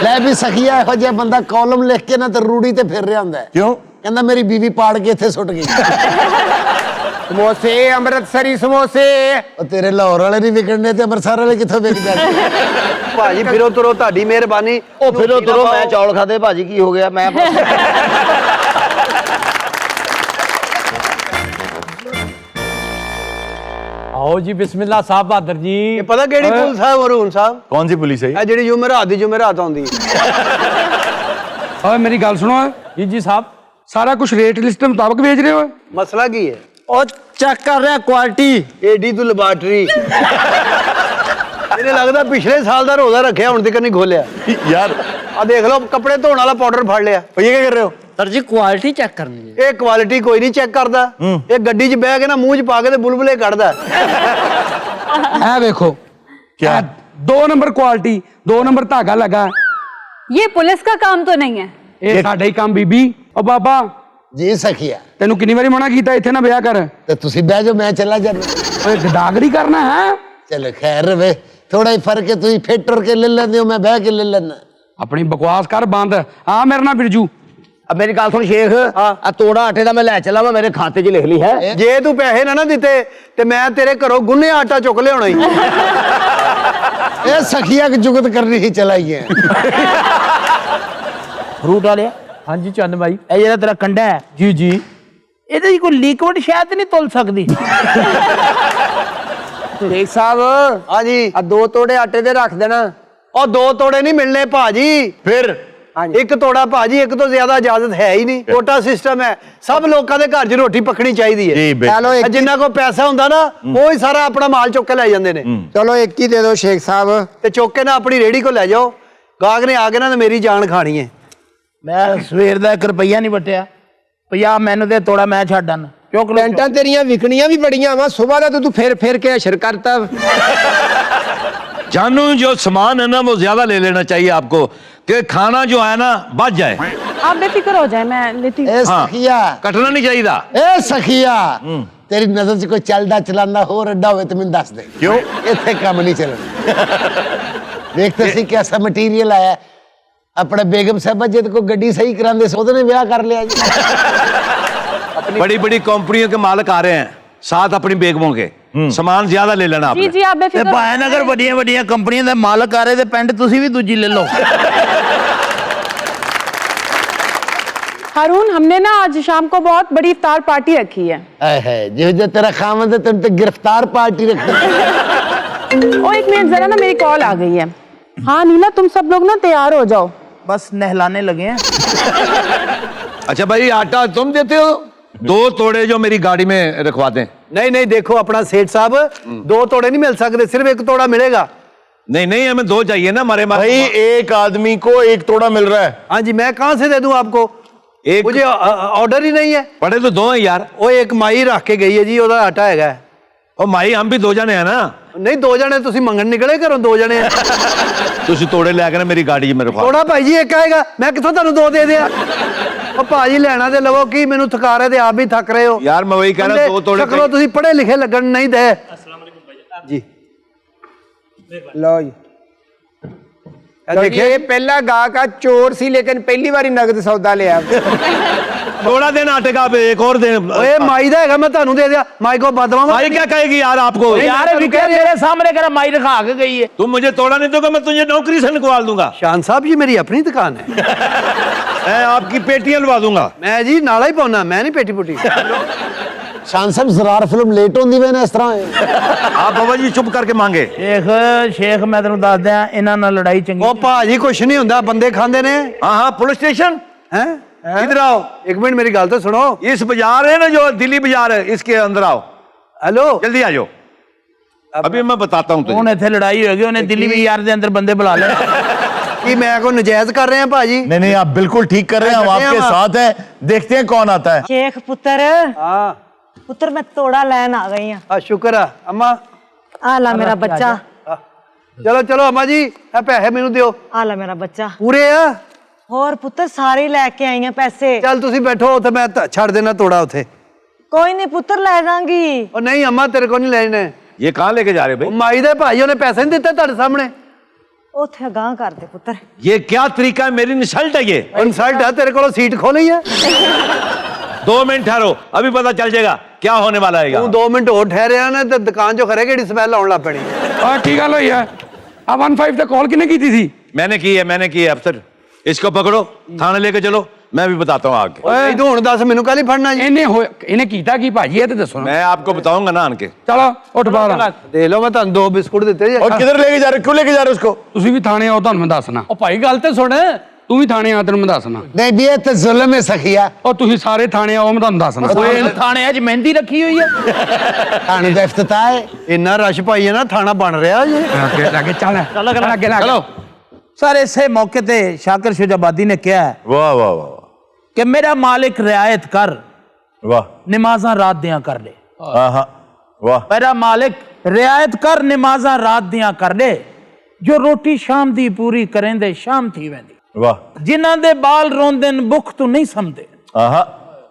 ਲੈ ਵੀ ਸਖੀਆ ਇਹੋ ਜਿਹਾ ਬੰਦਾ ਕਾਲਮ ਲਿਖ ਕੇ ਨਾ ਤੇ ਰੂੜੀ ਤੇ ਫਿਰ ਰਿਹਾ ਹੁੰਦਾ क्यों? ਕਹਿੰਦਾ ਮੇਰੀ ਬੀਵੀ ਪਾੜ ਕੇ ਇੱਥੇ ਸੁੱਟ ਗਈ ਸਮੋਸੇ ਅੰਮ੍ਰਿਤਸਰੀ ਸਮੋਸੇ ਉਹ ਤੇਰੇ ਲਾਹੌਰ ਵਾਲੇ ਨਹੀਂ ਵਿਕਣਨੇ ਤੇ ਅੰਮ੍ਰਿਤਸਰ ਵਾਲੇ ਕਿੱਥੋਂ ਵਿਕ ਜਾਣਗੇ ਭਾਜੀ ਫਿਰੋ ਤੁਰੋ ਤੁਹਾਡੀ ਮਿਹਰਬਾਨੀ ਉਹ ਫਿਰੋ ਤੁਰੋ ਮੈਂ ਚੌਲ ਖਾਦੇ ਭਾਜੀ ਕੀ ਹੋ ਗਿਆ ਮੈਂ आओ जी बिस्मिल्लाह साहब बहादुर जी ਇਹ ਪਤਾ ਕਿਹੜੀ ਪੁਲਿਸ ਸਾਹਿਬ ਅਰੂਨ ਸਾਹਿਬ कौन सी पुलिस है ये? ਇਹ ਜਿਹੜੀ ਜੁਮੇਰਾਤ ਦੀ ਜੁਮੇਰਾਤ ਆਉਂਦੀ ਹੈ ओए मेरी गल सुनो जी साहब सारा कुछ रेट लिस्ट के मुताबिक भेज रहे हो ਮਸਲਾ ਕੀ ਹੈ ਉਹ ਚੈੱਕ ਕਰ ਰਿਹਾ ਕੁਆਲਿਟੀ ਏਡੀ ਤੂੰ ਲੈਬਾਰਟਰੀ ਮੈਨੂੰ ਲੱਗਦਾ ਪਿਛਲੇ ਸਾਲ ਦਾ ਰੋਜ਼ਾ ਰੱਖਿਆ ਹੁਣ ਤੱਕ ਨਹੀਂ ਖੋਲਿਆ यार ਆ ਦੇਖ ਲਓ ਕੱਪੜੇ ਧੋਣ ਵਾਲਾ ਪਾਊਡਰ ਫੜ ਲਿਆ ये क्या कर रहे हो? ਸਰ ਜੀ ਕੁਆਲਿਟੀ ਚੈੱਕ ਕਰਨੀ ਹੈ ਇਹ ਕੁਆਲਿਟੀ ਕੋਈ ਨਹੀਂ ਚੈੱਕ ਕਰਦਾ ਇਹ ਗੱਡੀ 'ਚ ਬਹਿ ਕੇ ਨਾ ਮੂੰਹ 'ਚ ਪਾ ਕੇ ਤੇ ਬੁਲਬੁਲੇ ਕੱਢਦਾ है देखो क्या? 2 नंबर क्वालिटी 2 नंबर धागा लगा ये पुलिस का काम तो नहीं है ਇਹ ਸਾਡਾ ਹੀ ਕੰਮ ਬੀਬੀ ਓ ਬਾਬਾ ਜੀ ਸਖੀਆ ਤੈਨੂੰ ਕਿੰਨੀ ਵਾਰੀ ਮਨਾ ਕੀਤਾ ਇੱਥੇ ਨਾ ਵਿਆਹ ਕਰ ਤੇ ਤੁਸੀਂ ਬਹਿ ਜਾਓ ਮੈਂ ਚਲਾ ਜਾਣਾ ਓਏ ਗਦਾਗੜੀ ਕਰਨਾ ਹੈ ਚਲੋ ਖੈਰ ਰਵੇ ਥੋੜਾ ਹੀ ਫਰਕ ਹੈ ਤੁਸੀਂ ਫਿੱਟ ਟੁਰ ਕੇ ਲੈ ਲੈਂਦੇ ਹੋ ਮੈਂ ਬਹਿ ਕੇ ਲੈ ਲੈਣਾ ਆਪਣੀ ਬਕਵਾਸ ਕਰ ਬੰਦ ਆ ਮੇਰੇ ਨਾਲ ਬਿਰਜੂ अब मेरी गल सुन शेख आ तोड़ा आटे दा मैं लै चला वा मेरे खाते च लिख ली है ਜੇ ਤੂੰ ਪੈਸੇ ਨਾ ਦਿੱਤੇ ਤੇ ਮੈਂ ਤੇਰੇ ਘਰੋਂ ਗੁੰਨੇ ਆਟਾ ਚੁੱਕ ਲਿਆਉਣਾ ਹੀ ए सखिया की जुगत करनी ही चलाई है ਫਰੂਟ ਵਾਲਿਆ हाँ जी चंद भाई ਇਹ ਜਿਹੜਾ ਤੇਰਾ ਕੰਡਾ ਹੈ जी जी ਇਹਦੇ 'ਚ ਕੋਈ ਲਿਕਵਿਡ ਸ਼ਾਇਦ ਨਹੀਂ ਤੁਲ ਸਕਦੀ शेख साहब ਹਾਂਜੀ आ 2 तोड़े आटे दे रख देना ਉਹ 2 ਤੋੜੇ ਨਹੀਂ ਮਿਲਨੇ ਭਾਜੀ फिर ਇੱਕ ਤੋੜਾ ਭਾਜੀ ਇੱਕ ਤੋਂ ਜ਼ਿਆਦਾ ਇਜਾਜ਼ਤ ਹੈ ਹੀ ਨਹੀਂ ਕੋਟਾ ਸਿਸਟਮ ਹੈ ਸਭ ਲੋਕਾਂ ਦੇ ਘਰ 'ਚ ਰੋਟੀ ਪੱਕਣੀ ਚਾਹੀਦੀ ਹੈ जी चलो ਇਹ ਜਿੰਨਾ ਕੋ ਪੈਸਾ ਹੁੰਦਾ ਨਾ ਉਹ ਹੀ ਸਾਰਾ ਆਪਣਾ ਮਾਲ ਚੁੱਕ ਕੇ ਲੈ ਜਾਂਦੇ ਨੇ चलो एक ही दे दो शेख साहब ਤੇ ਚੁੱਕ ਕੇ ਨਾ ਆਪਣੀ ਰੇੜੀ ਕੋ ਲੈ ਜਾਓ ਗਾਹਕ ਨੇ ਆ ਕੇ ਨਾ ਤੇ ਮੇਰੀ ਜਾਨ ਖਾਣੀ ਹੈ ਮੈਂ ਸਵੇਰ ਦਾ 1 ਰੁਪਈਆ ਨਹੀਂ ਵਟਿਆ 50 ਮੈਨੂੰ ਦੇ ਤੋੜਾ ਮੈਂ ਛੱਡ ਆਣਾ ਕਿਉਂ पेंटा तेरियां विकनियां भी बड़ियां वा सुबह दा तू फिर फिर के अशर करता जानू जो सामान है ना वो ज्यादा ले लेना चाहिए आपको कि खाना जो है ना बच जाए आप बेफिक्र हो जाए मैं लेती हूँ ए सखिया कटना नहीं चाहिए ए सखिया तेरी नजर च कोई चलदा चलांदा होर अड्डा होवे ते मैनूं दस दे क्यों? इत्थे काम नहीं चलना देखते सी कैसा मटीरियल आया अपने बेगम साहब जे कोई गड्डी सही करांदे सी ओदे ने ब्याह कर लिया जी बड़ी बड़ी कंपनियों के मालिक आ रहे हैं साथ अपनी बेगमों के सामान ज्यादा ले लेना जी आपने जी आप ਤੇ बेफिक्र ਭਾਵੇਂ ਨਗਰ ਵੱਡੀਆਂ ਵੱਡੀਆਂ ਕੰਪਨੀਆਂ ਦੇ ਮਾਲਕ ਆ ਰਹੇ ਤੇ ਪੈਂਟ ਤੁਸੀਂ ਵੀ ਦੂਜੀ ਲੈ ਲਓ हारून हमने ना आज शाम को बहुत बड़ी इफ्तार पार्टी रखी है आए है जो जो तेरा खामद है तेरे ते गिरफ्तार पार्टी रखी ओ एक मिनट जरा ना मेरी कॉल आ गई है हाँ नीला तुम सब लोग ना तैयार हो जाओ बस नहलाने लगे हैं अच्छा भाई आटा तुम देते हो 2 तोड़े जो मेरी गाड़ी में रखवा दें नहीं नहीं देखो अपना सेठ साहब 2 ਤੋੜੇ नहीं मिल सकते सिर्फ 1 ਤੋੜਾ मिलेगा नहीं नहीं हमें 2 चाहिए ना हमारे भाई एक आदमी को 1 तोड़ा मिल रहा है हाँ जी मैं कहाँ से दे दूं आपको एक मुझे ऑर्डर ही नहीं है पड़े तो 2 हैं यार वो एक माई रख के गई है जी ਉਹਦਾ ਆਟਾ ਹੈਗਾ और माई हम भी 2 जने हैं ना ਨਹੀਂ 2 ਜਣੇ ਤੁਸੀਂ ਮੰਗਣ ਨਿਕਲੇ ਘਰੋਂ 2 ਜਣੇ तुसी तोड़े लेकर ना मेरी गाड़ी में रखवा ਥੋੜਾ ਭਾਈ ਜੀ ਇੱਕ ਆਏਗਾ ਮੈਂ ਕਿੱਥੋਂ ਤੁਹਾਨੂੰ 2 ਦੇ ਦਿਆਂ ਉਹ ਭਾਜੀ ਲੈਣਾ ਤੇ ਲਵੋ ਕੀ ਮੈਨੂੰ ਥਕਾ ਰਹੇ ਤੇ ਆਪ ਵੀ ਥੱਕ ਰਹੇ ਹੋ यार मैं वही कह रहा 2 तोड़े ਸ਼ਕਲੋਂ ਤੁਸੀਂ ਪੜ੍ਹੇ ਲਿਖੇ ਲੱਗਣ ਨਹੀਂ ਦੇ ਜੀ लो जी ਇਹ ਦੇਖਿए पहला गाह का चोर सी लेकिन पहली बारी नगद सौदा लिया थोड़ा दिन आटे का अब एक और दिन ਓਏ ਮਾਈ ਦਾ ਹੈਗਾ ਮੈਂ ਤੁਹਾਨੂੰ ਦੇ ਦਿਆਂ ਮਾਈ ਕੋ ਬਦਵਾ माई क्या कहेगी यार आपको यार विके मेरे सामने करा माई रखा के गई है तुम मुझे तोड़ा नहीं दोगे मैं तुझे नौकरी से निकाल दूंगा शान साहब जी मेरी अपनी दुकान है मैं आपकी पेटियां लवा दूंगा मैं जी नाला ही पाਉਣਾ मैं नहीं पेटी पुटी शान साहब जरार फिल्म लेट होंदी वे ना इस तरह आप बाबा जी चुप करके मांगे शेख मैं तेन दस दिया इन्हां नाल लड़ाई चंगी ਉਹ ਭਾਜੀ ਕੁਛ ਨਹੀਂ ਹੁੰਦਾ ਬੰਦੇ ਖਾਂਦੇ ਨੇ हाँ हाँ पुलिस स्टेशन हैं इधर आओ एक मिनट मेरी गल तो सुनो इस बाजार है ना जो दिल्ली बाजार है इसके अंदर आओ हेलो जल्दी आ जाओ अभी मैं बताता हूँ तुझे। ਹੁਣ ਇੱਥੇ ਲੜਾਈ ਹੋਏਗੀ ਉਹਨੇ ਦਿੱਲੀ ਵੀ ਯਾਰ ਦੇ ਅੰਦਰ ਬੰਦੇ ਬੁਲਾ ਲਏ ਕੀ ਮੈਂ ਕੋਈ ਨਜਾਇਜ਼ ਕਰ ਰਿਹਾ ਭਾਜੀ? नहीं नहीं, आप बिल्कुल ठीक कर रहे हैं, हम आपके साथ हैं। देखते हैं कौन आता है। शेख पुत्र ਹਾਂ पुत्र मैं तोड़ा लैन आ गई ਆ ਸ਼ੁਕਰ ਆ ਅੰਮਾ। आ ला मेरा बच्चा ਚਲੋ ਚਲੋ ਅੰਮਾ ਜੀ, ਇਹ ਪੈਸੇ ਮੈਨੂੰ ਦਿਓ। आ ला मेरा बच्चा ਪੂਰੇ ਆ? ਹੋਰ ਪੁੱਤਰ ਸਾਰੇ ਹੀ ਲੈ ਕੇ ਆਈ ਆ ਪੈਸੇ ਚੱਲ ਤੁਸੀਂ ਬੈਠੋ ਉੱਥੇ, ਮੈਂ ਛੱਡ ਦੇਣਾ ਤੋੜਾ ਉੱਥੇ। ਕੋਈ ਨਹੀਂ ਪੁੱਤਰ ਲੈ ਜਾਾਂਗੀ ਉਹ ਨਹੀਂ ਅੰਮਾ, ਤੇਰੇ ਕੋਲ ਨਹੀਂ ਲੈਣੇ। ये कहाँ लेके जा रहे हो ਉਹ भाई? ਮਾਈ ਦੇ ਭਾਈ ਉਹਨੇ ਪੈਸੇ ਨਹੀਂ ਦਿੱਤੇ ਤੁਹਾਡੇ ਸਾਹਮਣੇ। ਉੱਥੇ ਗਾਂ ਕਰ ਦੇ ਪੁੱਤਰ ये क्या तरीका है? मेरी इंसल्ट है ये। ਇਨਸਲਟ ਆ, ਤੇਰੇ ਕੋਲੋਂ ਸੀਟ ਖੋਲੀ ਆ। 2 मिनट ठहरो, अभी पता चल जाएगा क्या होने वाला है। ਤੂੰ 2 ਮਿੰਟ ਹੋਰ ਠਹਿਰਿਆ ਨਾ ਤੇ ਦੁਕਾਨ ਚੋਂ ਖਰੇ ਕਿਹੜੀ ਸਮੈਲ ਆਉਣ ਲੱਗ ਪੈਣੀ। ਆ ਕੀ ਗੱਲ ਹੋਈ ਹੈ? ਆ 15 ਤੇ ਕਾਲ ਕਿਨੇ ਕੀਤੀ ਸੀ? मैंने की है अफसर। इसको पकड़ो, थाने लेके चलो, मैं भी बताता हूँ आगे। ਓਏ ਤੂੰ ਹੁਣ ਦੱਸ ਮੈਨੂੰ ਕੱਲ ਹੀ ਫੜਨਾ ਜੀ। ਇਹਨੇ ਕੀਤਾ ਕੀ ਭਾਜੀ? ਇਹ ਤੇ ਦੱਸੋ ਨਾ। मैं आपको बताऊंगा ना आन के। ਚਲੋ ਉੱਠ ਬਾਹਰ ਦੇਖ ਲਓ, ਮੈਂ ਤੁਹਾਨੂੰ 2 ਬਿਸਕੁਟ ਦਿੱਤੇ ਜੀ। और किधर लेके जा रहे, क्यों लेके जा रहे हो उसको? ਤੁਸੀਂ ਵੀ ਥਾਣੇ ਆਓ, ਤੁਹਾਨੂੰ ਮੈਂ ਦੱਸਣਾ। ਉਹ ਭਾਈ ਗੱਲ ਤੇ ਸੁਣ, ਤੂੰ ਵੀ ਥਾਣੇ ਆ, ਤੈਨੂੰ ਮੈਂ ਦੱਸਣਾ। नहीं भी ये तो जुल्म है सखिया। ਉਹ ਤੁਸੀਂ ਸਾਰੇ ਥਾਣੇ ਆਓ, ਮੈਂ ਤੁਹਾਨੂੰ ਦੱਸਣਾ। ਓਏ ਥਾਣੇ 'ਚ ਮਹਿੰਦੀ ਰੱਖੀ ਹੋਈ ਆ। थाने का इफ्तिताह है। ਇੰਨਾ ਰਸ਼ ਪਾਈ ਹੈ ਨਾ, ਥਾਣਾ ਬਣ ਰਿਹਾ ਜੀ। ਅੱਗੇ ਲੱਗੇ ਚੱਲ ਅੱਗੇ ਲੱਗ ਚਲੋ ਸਰ, ਇਸੇ ਮੌਕੇ ਤੇ ਸ਼ਾਕਿਰ ਸ਼ੁਜਾਬਾਦੀ ਨੇ ਕਿਹਾ ਹੈ वाह वाह वाह ਕਿ ਮੇਰਾ ਮਾਲਿਕ ਰਿਆਇਤ ਕਰ, वाह ਨਮਾਜ਼ਾਂ ਰਾਤ ਦੀਆਂ ਕਰ ਲੈ। हाँ हाँ वाह। ਮੇਰਾ ਮਾਲਿਕ ਰਿਆਇਤ ਕਰ, ਨਮਾਜ਼ਾਂ ਰਾਤ ਦੀਆਂ ਕਰ ਲੈ, ਜੋ ਰੋਟੀ ਸ਼ਾਮ ਦੀ ਪੂਰੀ ਕਰੇਂਦੇ ਸ਼ਾਮ ਥੀ ਵੈਂਦੀ। वाह। ਜਿਨ੍ਹਾਂ ਦੇ ਬਾਲ ਰੋਂਦੇ ਨੇ ਭੁੱਖ ਤੋਂ ਨਹੀਂ ਸਮਝਦੇ, हाँ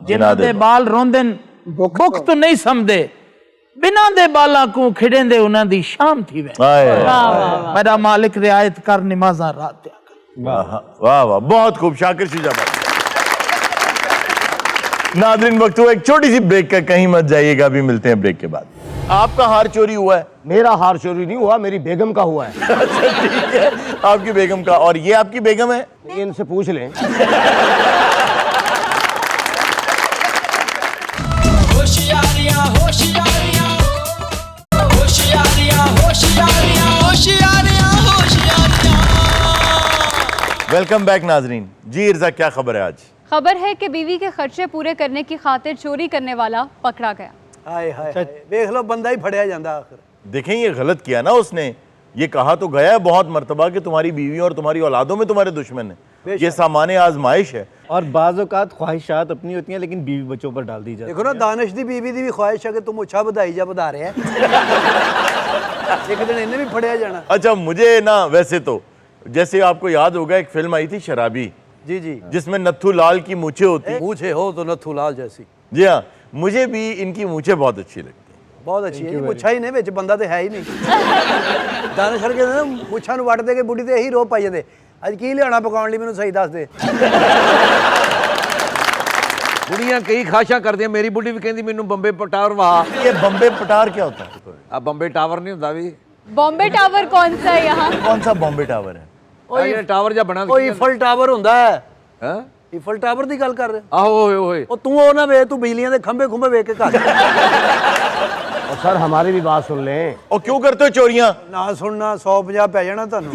ਜਿਨ੍ਹਾਂ ਦੇ ਬਾਲ ਰੋਂਦੇ ਨੇ ਭੁੱਖ ਤੋਂ ਨਹੀਂ ਸਮਝਦੇ, ਬਿਨਾਂ ਦੇ ਬਾਲਾਂ ਕੋ ਖਿੜੇਂਦੇ ਉਹਨਾਂ ਦੀ ਸ਼ਾਮ ਥੀ ਵੈਂਦੀ। मेरा मालिक रियायत कर, नमाज़ां रात दिया कर। वाह वाह वाह, बहुत खूब शाकिर शुजाबादी। नाज़रीन, वक्त हुआ एक छोटी सी ब्रेक का, कहीं मत जाइएगा, अभी मिलते हैं ब्रेक के बाद। आपका हार चोरी हुआ है? मेरा हार चोरी नहीं हुआ, मेरी बेगम का हुआ है। अच्छा ठीक है, आपकी बेगम का। और ये आपकी बेगम है? ये इनसे पूछ लें। होशियारियां होशियारियां होशियारियां होशियारियां होशियारियां होशियारियां। वेलकम बैक नाजरीन। जी इर्जा, क्या खबर है आज? खबर है कि बीवी के खर्चे पूरे करने की खातिर चोरी करने वाला पकड़ा गया। ਹਾਏ ਹਾਏ ਹਾਏ, ਵੇਖ ਲਓ ਬੰਦਾ ਹੀ ਫੜਿਆ ਜਾਂਦਾ ਆਖਰ। देखें, ये गलत किया ना उसने। ये कहा तो गया है बहुत मर्तबा कि तुम्हारी बीवी और तुम्हारी औलादों में तुम्हारे दुश्मन है। ये सामान्य आजमाइश है। और बाज़ औक़ात ख्वाहिशात अपनी होती हैं लेकिन बीवी बच्चों पर डाल दी जाती है। ਦੇਖੋ ਨਾ, ਦਾਨਿਸ਼ ਦੀ ਬੀਵੀ ਦੀ ਵੀ ਖੁਆਇਸ਼ ਹੈ ਕਿ ਤੂੰ ਮੁੱਛਾਂ ਵਧਾਈ ਜਾ ਵਧਾ ਰਿਹਾ। ਇੱਕ ਦਿਨ ਇਹਨੇ ਵੀ ਫੜਿਆ ਜਾਣਾ। अच्छा, मुझे ना वैसे तो, जैसे आपको याद होगा, एक फिल्म आई थी शराबी, जी जी, जिसमें नत्थू लाल की मूछें होती। मूछे हो तो नथू लाल जैसी। जी हाँ, मुझे भी इनकी मूछें बहुत अच्छी लगती। ਬਹੁਤ ਅੱਛੀ ਹੈ ਜੀ। ਮੁੱਛਾਂ ਹੀ ਨੇ, ਵਿੱਚ ਬੰਦਾ ਤੇ ਹੈ ਹੀ ਨਹੀਂ। ਦਾਨਿਸ਼ ਹਰ ਕਹਿੰਦੇ ਨਾ, ਮੁੱਛਾਂ ਨੂੰ ਵੱਟ ਦੇ ਕੇ ਬੁੱਢੀ ਤੇ ਇਹੀ ਰੋਹ ਪਾਈ ਜਾਂਦੇ। ਅੱਜ ਕੀ ਲਿਆਉਣਾ ਪਕਾਉਣ ਲਈ, ਮੈਨੂੰ ਸਹੀ ਦੱਸ ਦੇ। बुढ़ियां कई खाशा कर दिया। मेरी बुढ़ी भी कहती मैनू बंबे टावर वाह। ये बम्बे पटार क्या होता है? अब बंबे टावर नहीं होता भी। बॉम्बे टावर कौन सा है यहाँ? कौन सा बॉम्बे टावर है? ये टावर जा बना। ਉਹ ਈਫਲ ਟਾਵਰ ਹੁੰਦਾ ਹੈ। हैं? ਈਫਲ ਟਾਵਰ ਦੀ ਗੱਲ ਕਰ ਰਹੇ? आहो ओए ओए। ਉਹ ਤੂੰ ਉਹ ਨਾ ਵੇ, ਤੂੰ ਬਿਜਲੀਆਂ ਦੇ ਖੰਭੇ ਖੁੰਭੇ ਵੇਖ ਕੇ ਘਰ। और सर हमारी भी बात सुन लें। और क्यों करते हो चोरियां? ਨਾ ਸੁਣਨਾ 150 ਪੈ ਜਾਣਾ ਤੁਹਾਨੂੰ।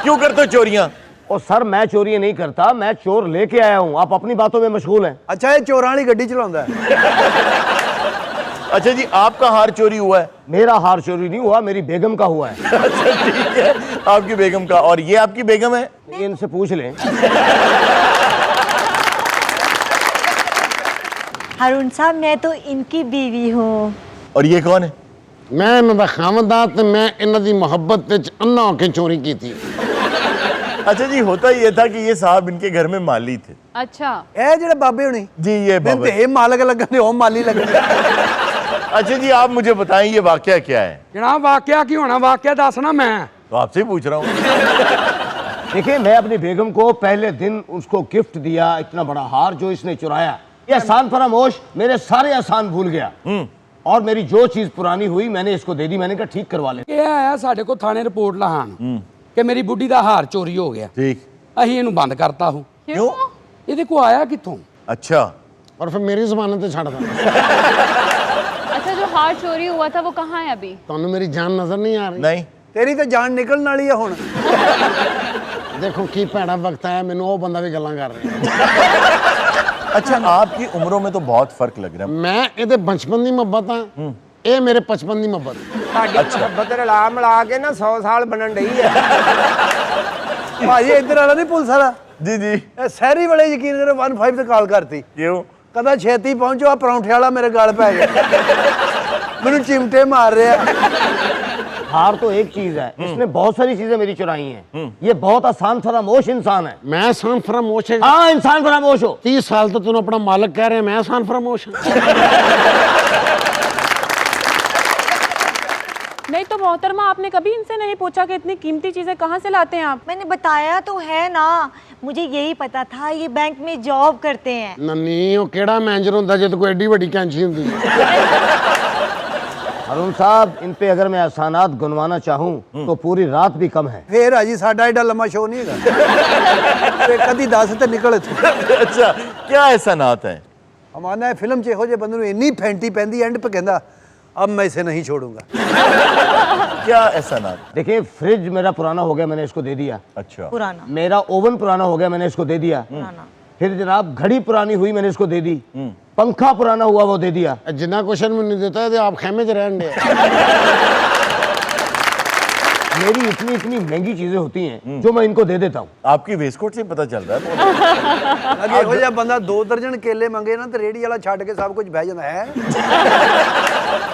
क्यों करते हो चोरियां? और सर मैं चोरी नहीं करता, मैं चोर लेके आया हूँ। आप अपनी बातों में मशगूल हैं। ਅੱਛਾ, ਇਹ ਚੋਰਾਂ ਵਾਲੀ ਗੱਡੀ ਚਲਾਉਂਦਾ ਹੈ। अच्छा जी, आपका हार चोरी हुआ है? मेरा हार चोरी नहीं हुआ, मेरी बेगम का हुआ है। अच्छा ठीक है, आपकी बेगम का। और ये आपकी बेगम है? ये इनसे पूछ लें। हारून साहब मैं तो इनकी बीवी हूँ। और ये कौन है? मैं इन्हों खामदा ते मैं इन्हों की मुहब्बत विच अन्ना होके चोरी की थी। अच्छा जी, होता ये था कि ये साहब इनके घर में माली थे। अच्छा, ਇਹ ਜਿਹੜੇ ਬਾਬੇ ਹੋਣੀ जी ये ਮੈਨੂੰ बाबा। ਤੇ ਇਹ ਮਾਲਕ ਲੱਗਣ ਦੇ ਉਹ ਮਾਲੀ ਲੱਗਣ। अच्छा जी, आप मुझे बताएं ये वाकया क्या है? ਜਨਾਬ ਵਾਕਿਆ ਕੀ ਹੋਣਾ? ਵਾਕਿਆ ਦੱਸਣਾ मैं। तो आपसे ही पूछ रहा हूँ। देखिए, मैं अपनी बेगम को पहले दिन उसको गिफ्ट दिया, इतना बड़ा हार जो इसने चुराया। ये एहसान फरामोश मेरे सारे एहसान भूल गया। और मेरी जो चीज पुरानी हुई मैंने इसको दे दी। मैंने कहा ठीक करवा ले। ਇਹ ਆਇਆ ਸਾਡੇ ਕੋਲ ਥਾਣੇ ਰਿਪੋਰਟ ਲਹਾਣ ਕਿ ਮੇਰੀ ਬੁੱਢੀ ਦਾ ਹਾਰ ਚੋਰੀ ਹੋ ਗਿਆ। ठीक। ਅਸੀਂ ਇਹਨੂੰ ਬੰਦ ਕਰਤਾ ਹੂੰ। क्यों? ਇਹਦੇ ਕੋ ਆਇਆ ਕਿੱਥੋਂ? अच्छा, और फिर मेरी जमानत ते छड़ दा। अच्छा, जो हार चोरी हुआ था वो कहाँ है अभी? तुहानू मेरी जान नजर नहीं आ रही? नहीं। ਤੇਰੀ ਤਾਂ ਜਾਨ ਨਿਕਲਣ ਵਾਲੀ ਆ ਹੁਣ। देखो की भैड़ा वक्त आया, मैनू वो बंदा भी गल्लां कर रहा है। अच्छा, आपकी उम्रों में तो बहुत फर्क लग रहा है। मैं इहदे बचपन दी मुहब्बत हां, ਇਹ ਮੇਰੇ 55 ਦੀ ਮੁਹੱਬਤ ਸਾਡੀ ਮੁਹੱਬਤ ਰਲਾ ਮਿਲਾ ਕੇ ਨਾ 100 ਸਾਲ ਬਣਨ ਡਈ ਹੈ ਭਾਜੀ ਇੱਧਰ ਵਾਲਾ ਨਹੀਂ ਪੁਲਿਸ ਵਾਲਾ जी जी ਇਹ ਸ਼ਹਿਰੀ ਵਾਲੇ ਯਕੀਨ ਕਰੋ 15 ਤੇ ਕਾਲ ਕਰਤੀ क्यों ਕਦਾ ਛੇਤੀ ਪਹੁੰਚੋ ਆ ਪਰੌਂਠੇ ਵਾਲਾ ਮੇਰੇ ਗਲ ਪੈ ਗਿਆ ਮੈਨੂੰ ਚਿਮਟੇ ਮਾਰ ਰਿਹਾ हार तो एक चीज है, इसने बहुत सारी चीजें मेरी चुराई हैं। ये बहुत आसान फरामोश इंसान है। मैं आसान फरामोश है? हाँ, इंसान फरामोश हो। 30 साल तो तुम अपना मालिक कह रहे हैं, मैं आसान फरामोश हूँ। नहीं तो मोहतरमा, आपने कभी इनसे नहीं पूछा कि इतनी कीमती चीजें कहाँ से लाते हैं आप? मैंने बताया तो है ना, मुझे यही पता था ये बैंक में जॉब करते हैं। नन्नी वो केड़ा मैनेजर होता जो कोई एडी बड़ी कैंची होती हारून साहब, इन पे अगर मैं एहसानात गुनवाना चाहूँ तो पूरी रात भी कम है। ਫੇਰ ਆ ਜੀ ਸਾਡਾ ਐਡਾ ਲੰਮਾ ਸ਼ੋਅ ਨਹੀਂ ਹੈਗਾ ਤੇ ਕਦੀ 10 ਤੇ ਨਿਕਲ ਇੱਥੋਂ अच्छा क्या एहसानात हैं ਹਮਾਨਾ ਫਿਲਮ 'ਚ ਇਹੋ ਜਿਹੇ ਬੰਦੇ ਨੂੰ ਇੰਨੀ ਫੈਂਟੀ ਪੈਂਦੀ ਐਂਡ पे ਕਹਿੰਦਾ अब मैं इसे नहीं छोड़ूंगा। क्या एहसानात देखिए, फ्रिज मेरा पुराना हो गया, मैंने इसको दे दिया। अच्छा पुराना मेरा ओवन पुराना हो गया, मैंने इसको दे दिया। फिर जनाब घड़ी पुरानी हुई, मैंने इसको दे दी। पंखा पुराना हुआ, वो दे दिया। जिन्ना क्वेश्चन मैंने देता है आप खेमे च रहन दे। मेरी इतनी इतनी महंगी चीजें होती हैं जो मैं इनको दे देता हूँ। आपकी वेस्टकोट से ही पता चल रहा है ਅਗੇ ਇਹੋ ਜਿਹਾ ਬੰਦਾ 2 ਦਰਜਨ ਕੇਲੇ ਮੰਗੇ ਨਾ ਤੇ ਰੇੜੀ ਵਾਲਾ ਛੱਡ ਕੇ ਸਭ ਕੁਝ ਬਹਿ ਜਾਂਦਾ ਹੈ।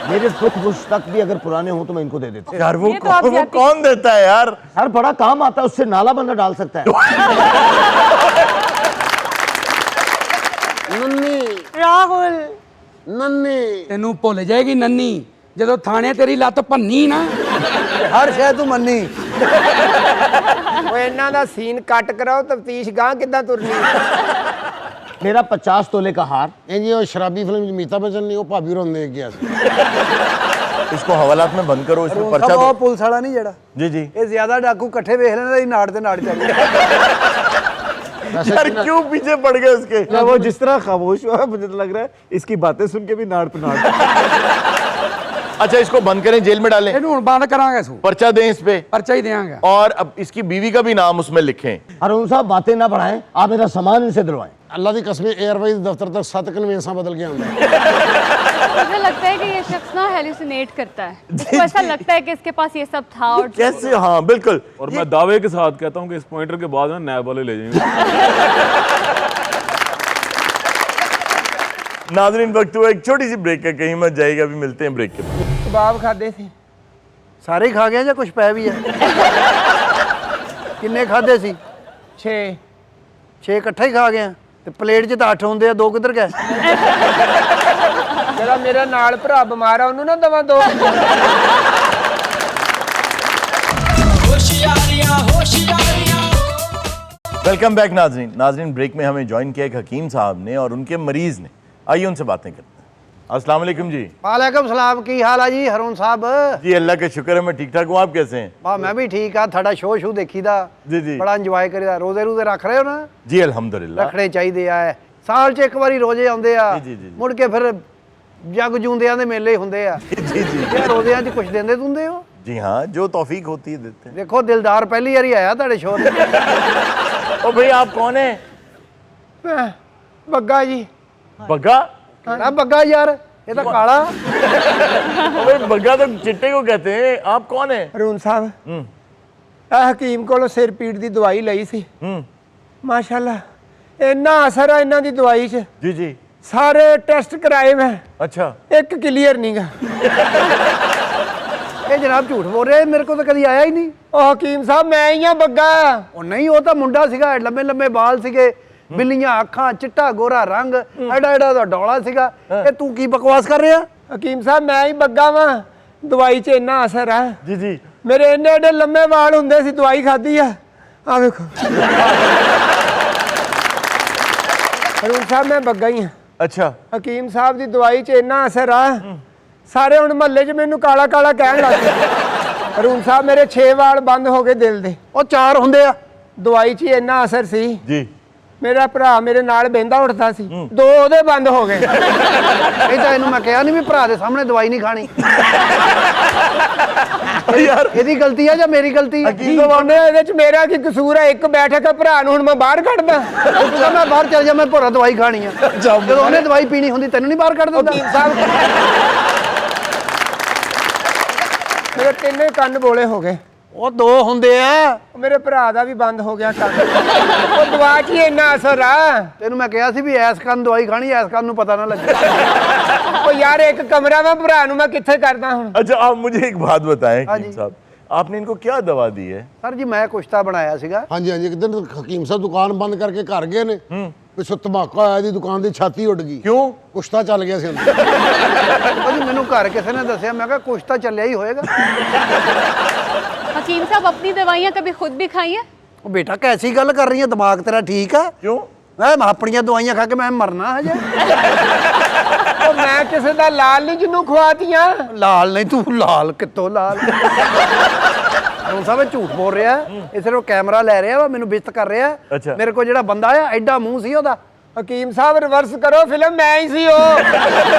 मेरे टूथब्रश तक भी अगर पुराने हो तो मैं इनको दे देता हूँ। यार वो कौन देता है यार? यार बड़ा काम आता है, उससे नाला बंदा डाल सकता है। नन्नी राहुल नन्नी ਤੈਨੂੰ ਭੁੱਲ ਜਾਏਗੀ ਨੰਨੀ ਜਦੋਂ ਥਾਣੇ ਤੇਰੀ ਲੱਤ ਭੰਨੀ ਨਾ। ਹਰ ਸ਼ੈ ਤੂੰ ਮੰਨੀ ਓਏ ਇਹਨਾਂ ਦਾ ਸੀਨ ਕੱਟ ਕਰਾਓ, ਤਫਤੀਸ਼ ਗਾਂ ਕਿੱਦਾਂ ਤੁਰਨੀ। मेरा 50 तोले का हार। ये जी वो शराबी फिल्म अमिताभ बच्चन ने वो भाभी रोंदे गया इसको हवालात में बंद करो, इसमें पर्चा ਉਹ दो। ਪੁਲਿਸ ਵਾਲਾ ਨਹੀਂ ਜਿਹੜਾ जी जी ਇਹ ਜ਼ਿਆਦਾ ਡਾਕੂ ਇਕੱਠੇ ਵੇਖ ਲੈਣਾ ਇਹ ਨਾੜ ਤੇ ਨਾੜ ਚੱਲ यार क्यों पीछे पड़ गए उसके? वो जिस तरह खामोश हुआ, मुझे तो लग रहा है इसकी बातें सुन के भी नाड़ पे नाड़। अच्छा इसको बंद करें, जेल में डालें, ਇਹਨੂੰ ਹੁਣ ਬੰਦ ਕਰਾਂਗੇ ਸੂ पर्चा दें इस पे, ਪਰਚਾ ਹੀ ਦੇਾਂਗੇ। और अब इसकी बीवी का भी नाम उसमें लिखें। हारून साहब बातें ना बढ़ाएं, आप मेरा सामान इनसे दिलवाएं। अल्लाह की कसम एयरवाइज दफ्तर तक 7 कन्वेंसा बदल गया होंगे। मुझे लगता है कि ये शख्स ना हेलुसिनेट करता है, उसको ऐसा लगता है कि इसके पास ये सब था और कैसे? हाँ बिल्कुल। और मैं दावे के साथ कहता हूँ कि इस पॉइंटर के बाद ना नैब वाले ले जाएंगे। नाज़रीन वक्त हुआ एक छोटी सी ब्रेक का, कहीं मत जाइएगा, अभी मिलते हैं ब्रेक के बाद। ਕਬਾਬ ਖਾਦੇ ਸੀ ਸਾਰੇ ਹੀ ਖਾ ਗਏ ਜਾਂ ਕੁਝ ਪੈ ਵੀ ਹੈ? ਕਿੰਨੇ ਖਾਦੇ ਸੀ? 6 ਇਕੱਠੇ ਹੀ ਖਾ ਗਏ ਆ ਤੇ ਪਲੇਟ 'ਚ ਤਾਂ 8 ਹੁੰਦੇ ਆ, 2 ਕਿੱਧਰ ਗਏ? ਜਿਹੜਾ ਮੇਰਾ ਨਾਲ ਭਰਾ ਬਿਮਾਰ ਆ ਉਹਨੂੰ ਨਾ ਦਵਾ 2। होशियारियां होशियारियां वेलकम बैक नाजरीन। नाजरीन ब्रेक में हमें ज्वाइन किया एक हकीम साहब ने और उनके मरीज ने, आइए उनसे बातें करते हैं। अस्सलाम वालेकुम जी। वालेकुम सलाम, की हाल है जी हरून साहब? जी अल्लाह का शुक्र है, मैं ठीक ठाक हूँ, आप कैसे हैं? वाह मैं भी ठीक हाँ, थोड़ा शो शू देखीदा जी जी बड़ा इंजॉय करीदा। रोजे रूजे रख रहे हो ना? जी अल्हम्दुलिल्लाह। रखने चाहिए आ, साल च एक बारी रोजे आउंदे आ, जी, जी, जी। मुड़ के फिर जग जूंदियां दे मेले हुंदे आ। जी जी ये रोजियां च कुछ देंदे दुंदे हो? जी हाँ, जो तौफीक होती है देते हैं। देखो दिलदार पहली बारी आया ਤੁਹਾਡੇ शो ते। ओ भाई आप कौन है? बग्गा जी। बग्गा? ना बग्गा यार, ये तो काला। ओ भाई बग्गा तो चिट्टे को कहते हैं, आप कौन है? ਹरून ਸਾਹਿਬ ਆ ਹਕੀਮ ਕੋਲੋਂ ਸਿਰ ਪੀੜ ਦੀ ਦਵਾਈ ਲਈ ਸੀ। ਮਾਸ਼ਾਅੱਲਾ ਇੰਨਾ ਅਸਰ ਆ ਇਹਨਾਂ ਦੀ ਦਵਾਈ 'ਚ। जी जी ਸਾਰੇ ਟੈਸਟ ਕਰਾਏ ਮੈਂ, अच्छा ਇੱਕ ਕਲੀਅਰ ਨਹੀਂਗਾ। ਇਹ ਜਨਾਬ ਝੂਠ ਬੋਲ ਰਿਹਾ, ਮੇਰੇ ਕੋਲ ਤਾਂ ਕਦੀ ਆਇਆ ਹੀ ਨਹੀਂ। ਉਹ ਹਕੀਮ ਸਾਹਿਬ ਮੈਂ ਹੀ ਆ ਬੱਗਾ। ਉਹ ਨਹੀਂ, ਉਹ ਤਾਂ ਮੁੰਡਾ ਸੀਗਾ, ਲੰਮੇ ਲੰਮੇ ਵਾਲ ਸੀਗੇ, ਬਿੱਲੀਆਂ ਅੱਖਾਂ, ਚਿੱਟਾ ਗੋਰਾ ਰੰਗ, ਐਡਾ ਐਡਾ ਦਾ ਡੋਲਾ ਸੀਗਾ। ਇਹ ਤੂੰ ਕੀ ਬਕਵਾਸ ਕਰ ਰਿਹਾ? ਹਕੀਮ ਸਾਹਿਬ ਮੈਂ ਹੀ ਬੱਗਾ ਵਾਂ, ਦਵਾਈ 'ਚ ਇੰਨਾ ਅਸਰ ਆ। जी जी ਮੇਰੇ ਇੰਨੇ ਐਡੇ ਲੰਮੇ ਵਾਲ ਹੁੰਦੇ ਸੀ, ਦਵਾਈ ਖਾਧੀ ਆ। ਆ ਵੇਖੋ ਹरून ਸਾਹਿਬ ਮੈਂ ਬੱਗਾ ਹੀ ਆ। अच्छा ਹਕੀਮ ਸਾਹਿਬ ਦੀ ਦਵਾਈ 'ਚ ਇੰਨਾ ਅਸਰ ਆ, ਸਾਰੇ ਹੁਣ ਮਹੱਲੇ 'ਚ ਮੈਨੂੰ ਕਾਲਾ ਕਾਲਾ ਕਹਿਣ ਲੱਗ ਪਏ। ਹरून ਸਾਹਿਬ ਮੇਰੇ 6 ਵਾਲ ਬੰਦ ਹੋ ਗਏ ਦਿਲ ਦੇ, ਉਹ 4 ਹੁੰਦੇ ਆ। ਦਵਾਈ 'ਚ ਹੀ ਇੰਨਾ ਅਸਰ ਸੀ। जी ਮੇਰਾ ਭਰਾ ਮੇਰੇ ਨਾਲ ਬਹਿੰਦਾ ਉੱਠਦਾ ਸੀ, 2 ਉਹਦੇ ਬੰਦ ਹੋ ਗਏ। ਇਹ ਤਾਂ ਇਹਨੂੰ ਮੈਂ ਕਿਹਾ ਨਹੀਂ ਵੀ ਭਰਾ ਦੇ ਸਾਹਮਣੇ ਦਵਾਈ ਨਹੀਂ ਖਾਣੀ। यार ਇਹਦੀ ਗਲਤੀ ਆ ਜਾਂ ਮੇਰੀ ਗਲਤੀ? ਉਹਨੇ ਇਹਦੇ 'ਚ ਮੇਰਾ ਕੀ ਕਸੂਰ ਹੈ? ਇੱਕ ਬੈਠਕ ਆ, ਭਰਾ ਨੂੰ ਹੁਣ ਮੈਂ ਬਾਹਰ ਕੱਢਦਾ। ਤੂੰ ਕਹਿੰਦਾ ਮੈਂ ਬਾਹਰ ਚੱਲ ਜਾ, ਮੈਂ ਭਰਾ ਦਵਾਈ ਖਾਣੀ ਆ। ਜਦੋਂ ਉਹਨੇ ਦਵਾਈ ਪੀਣੀ ਹੁੰਦੀ ਤੈਨੂੰ ਨਹੀਂ ਬਾਹਰ ਕੱਢ ਦਿੰਦਾ? ਮੇਰੇ ਤਿੰਨੇ ਕੰਨ ਬੋਲੇ ਹੋ ਗਏ। ਉਹ ਦੋ ਹੁੰਦੇ ਆ। ਮੇਰੇ ਭਰਾ ਦਾ ਵੀ ਬੰਦ ਹੋ ਗਿਆ ਕੰਨ। ਉਹ ਦਵਾ ਕੀ ਇੰਨਾ ਅਸਰ ਆ? ਤੈਨੂੰ ਮੈਂ ਕਿਹਾ ਸੀ ਵੀ ਐਸ ਕੰਨ ਦਵਾਈ ਖਾਣੀ, ਐਸ ਕੰਨ ਨੂੰ ਪਤਾ ਨਾ ਲੱਗੇ। ਉਹ ਯਾਰ ਇੱਕ ਕਮਰਾ ਵਾ, ਭਰਾ ਨੂੰ ਮੈਂ ਕਿੱਥੇ ਕਰਦਾ ਹੁਣ? अच्छा आप मुझे एक बात बताएं हकीम साहब, आपने इनको क्या दवा दी है? ਸਰ ਜੀ ਮੈਂ ਕੁਸ਼ਤਾ ਬਣਾਇਆ ਸੀਗਾ। ਹਾਂਜੀ ਹਾਂਜੀ, ਇੱਕ ਦਿਨ ਹਕੀਮ ਸਾਹਿਬ ਦੁਕਾਨ ਬੰਦ ਕਰਕੇ ਘਰ ਗਏ ਨੇ, ਪਿੱਛੋਂ ਧਮਾਕਾ ਆਇਆ, ਦੀ ਦੁਕਾਨ ਦੀ ਛਾਤੀ ਉੱਡ ਗਈ। क्यों? ਕੁਸ਼ਤਾ ਚੱਲ ਗਿਆ ਸੀ ਅੰਦਰ। ਉਹ ਜੀ ਮੈਨੂੰ ਘਰ ਕਿਸੇ ਨੇ ਦੱਸਿਆ, ਮੈਂ ਕਿਹਾ ਕੁਸ਼ਤਾ ਚੱਲਿਆ ਹੀ ਹੋਏਗਾ। हकीम साहब अपनी दवाइयाँ कभी खुद भी खाई हैं? ਉਹ ਬੇਟਾ ਕੈਸੀ ਗੱਲ ਕਰ ਰਹੀ ਹੈ? ਦਿਮਾਗ ਤੇਰਾ ਠੀਕ ਆ? क्यों? ਮੈਂ ਆਪਣੀਆਂ ਦਵਾਈਆਂ ਖਾ ਕੇ ਮੈਂ ਮਰਨਾ ਹਜੇ। ਉਹ ਮੈਂ ਕਿਸੇ ਦਾ ਲਾਲ ਨਹੀਂ ਜਿਹਨੂੰ ਖਵਾਤੀਆਂ। ਲਾਲ ਨਹੀਂ, ਤੂੰ ਲਾਲ ਕਿੱਥੋਂ ਲਾਲ? ਹੁਣ ਸਭ ਝੂਠ ਬੋਲ ਰਿਹਾ। ਇਹ ਸਿਰਫ ਕੈਮਰਾ ਲੈ ਰਿਹਾ ਵਾ, ਮੈਨੂੰ ਬਿਸਤ ਕਰ ਰਿਹਾ। ਅੱਛਾ। ਮੇਰੇ ਕੋਲ ਜਿਹੜਾ ਬੰਦਾ ਆ ਐਡਾ ਮੂੰਹ ਸੀ ਉਹਦਾ। ਹਕੀਮ ਸਾਹਿਬ ਰਿਵਰਸ ਕਰੋ, ਫਿਲਮ ਮੈਂ ਹੀ ਸੀ ਉਹ।